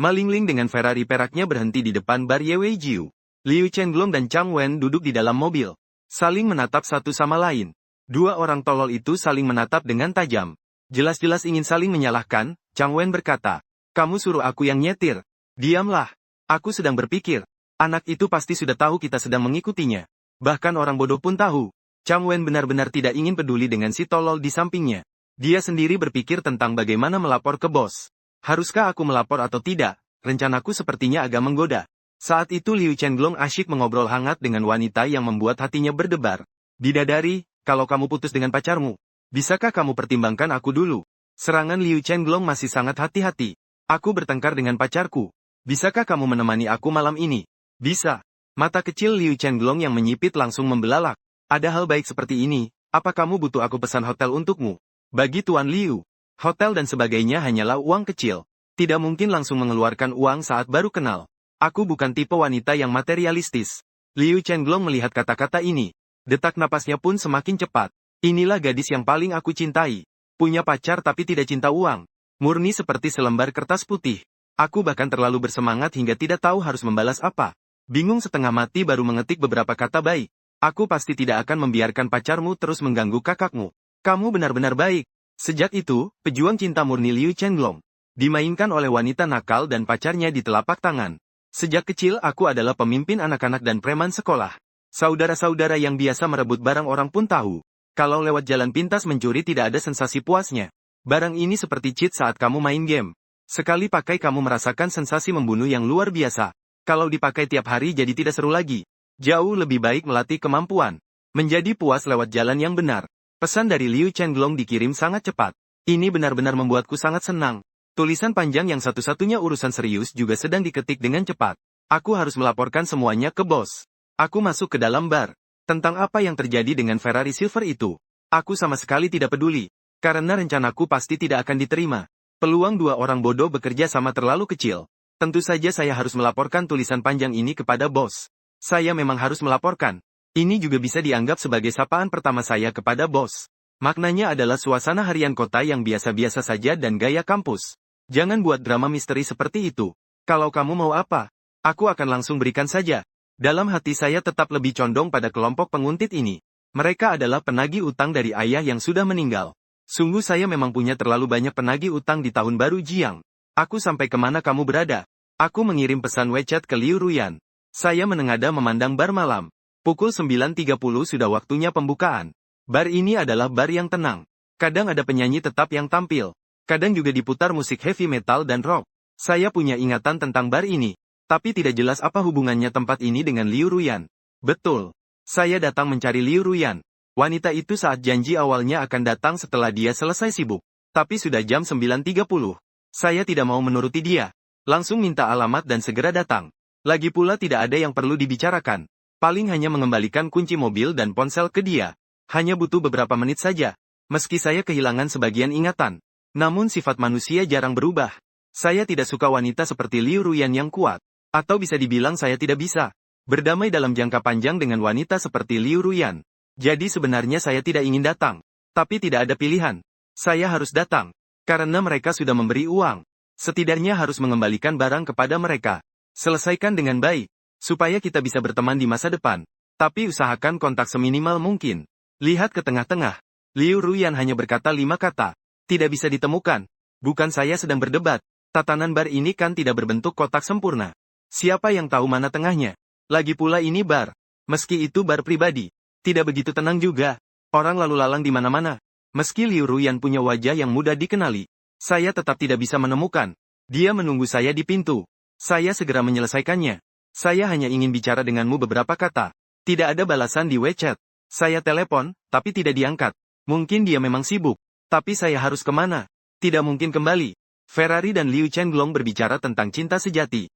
Malingling dengan Ferrari peraknya berhenti di depan bar Ye Weijiu. Liu Chenglong dan Chang Wen duduk di dalam mobil. Saling menatap satu sama lain. Dua orang tolol itu saling menatap dengan tajam. Jelas-jelas ingin saling menyalahkan. Chang Wen berkata, kamu suruh aku yang nyetir. Diamlah. Aku sedang berpikir. Anak itu pasti sudah tahu kita sedang mengikutinya. Bahkan orang bodoh pun tahu. Chang Wen benar-benar tidak ingin peduli dengan si tolol di sampingnya. Dia sendiri berpikir tentang bagaimana melapor ke bos. Haruskah aku melapor atau tidak? Rencanaku sepertinya agak menggoda. Saat itu Liu Chenglong asyik mengobrol hangat dengan wanita yang membuat hatinya berdebar. Bidadari, kalau kamu putus dengan pacarmu, bisakah kamu pertimbangkan aku dulu? Serangan Liu Chenglong masih sangat hati-hati. Aku bertengkar dengan pacarku. Bisakah kamu menemani aku malam ini? Bisa. Mata kecil Liu Chenglong yang menyipit langsung membelalak. Ada hal baik seperti ini, apa kamu butuh aku pesan hotel untukmu? Bagi Tuan Liu, hotel dan sebagainya hanyalah uang kecil. Tidak mungkin langsung mengeluarkan uang saat baru kenal. Aku bukan tipe wanita yang materialistis. Liu Chenglong melihat kata-kata ini. Detak napasnya pun semakin cepat. Inilah gadis yang paling aku cintai. Punya pacar tapi tidak cinta uang. Murni seperti selembar kertas putih. Aku bahkan terlalu bersemangat hingga tidak tahu harus membalas apa. Bingung setengah mati baru mengetik beberapa kata baik. Aku pasti tidak akan membiarkan pacarmu terus mengganggu kakakmu. Kamu benar-benar baik. Sejak itu, pejuang cinta murni Liu Chenglong dimainkan oleh wanita nakal dan pacarnya di telapak tangan. Sejak kecil aku adalah pemimpin anak-anak dan preman sekolah. Saudara-saudara yang biasa merebut barang orang pun tahu. Kalau lewat jalan pintas mencuri tidak ada sensasi puasnya. Barang ini seperti cheat saat kamu main game. Sekali pakai kamu merasakan sensasi membunuh yang luar biasa. Kalau dipakai tiap hari jadi tidak seru lagi. Jauh lebih baik melatih kemampuan. Menjadi puas lewat jalan yang benar. Pesan dari Liu Chenglong dikirim sangat cepat. Ini benar-benar membuatku sangat senang. Tulisan panjang yang satu-satunya urusan serius juga sedang diketik dengan cepat. Aku harus melaporkan semuanya ke bos. Aku masuk ke dalam bar. Tentang apa yang terjadi dengan Ferrari Silver itu. Aku sama sekali tidak peduli. Karena rencanaku pasti tidak akan diterima. Peluang dua orang bodoh bekerja sama terlalu kecil. Tentu saja saya harus melaporkan tulisan panjang ini kepada bos. Saya memang harus melaporkan. Ini juga bisa dianggap sebagai sapaan pertama saya kepada bos. Maknanya adalah suasana harian kota yang biasa-biasa saja dan gaya kampus. Jangan buat drama misteri seperti itu. Kalau kamu mau apa, aku akan langsung berikan saja. Dalam hati saya tetap lebih condong pada kelompok penguntit ini. Mereka adalah penagih utang dari ayah yang sudah meninggal. Sungguh saya memang punya terlalu banyak penagih utang di tahun baru Jiang. Aku sampai kemana kamu berada? Aku mengirim pesan WeChat ke Liu Ruyan. Saya menengada memandang bar malam. Pukul 9.30 sudah waktunya pembukaan. Bar ini adalah bar yang tenang. Kadang ada penyanyi tetap yang tampil. Kadang juga diputar musik heavy metal dan rock. Saya punya ingatan tentang bar ini. Tapi tidak jelas apa hubungannya tempat ini dengan Liu Ruyan. Betul. Saya datang mencari Liu Ruyan. Wanita itu saat janji awalnya akan datang setelah dia selesai sibuk. Tapi sudah jam 9.30. Saya tidak mau menuruti dia. Langsung minta alamat dan segera datang. Lagi pula tidak ada yang perlu dibicarakan. Paling hanya mengembalikan kunci mobil dan ponsel ke dia. Hanya butuh beberapa menit saja. Meski saya kehilangan sebagian ingatan. Namun sifat manusia jarang berubah. Saya tidak suka wanita seperti Liu Ruyan yang kuat. Atau bisa dibilang saya tidak bisa berdamai dalam jangka panjang dengan wanita seperti Liu Ruyan. Jadi sebenarnya saya tidak ingin datang. Tapi tidak ada pilihan. Saya harus datang. Karena mereka sudah memberi uang. Setidaknya harus mengembalikan barang kepada mereka. Selesaikan dengan baik, supaya kita bisa berteman di masa depan. Tapi usahakan kontak seminimal mungkin. Lihat ke tengah-tengah. Liu Ruyan hanya berkata 5 kata. Tidak bisa ditemukan. Bukan saya sedang berdebat. Tatanan bar ini kan tidak berbentuk kotak sempurna. Siapa yang tahu mana tengahnya? Lagi pula ini bar. Meski itu bar pribadi. Tidak begitu tenang juga. Orang lalu lalang di mana-mana. Meski Liu Ruyan punya wajah yang mudah dikenali. Saya tetap tidak bisa menemukan. Dia menunggu saya di pintu. Saya segera menyelesaikannya. Saya hanya ingin bicara denganmu beberapa kata. Tidak ada balasan di WeChat. Saya telepon, tapi tidak diangkat. Mungkin dia memang sibuk. Tapi saya harus kemana? Tidak mungkin kembali. Ferrari dan Liu Chenglong berbicara tentang cinta sejati.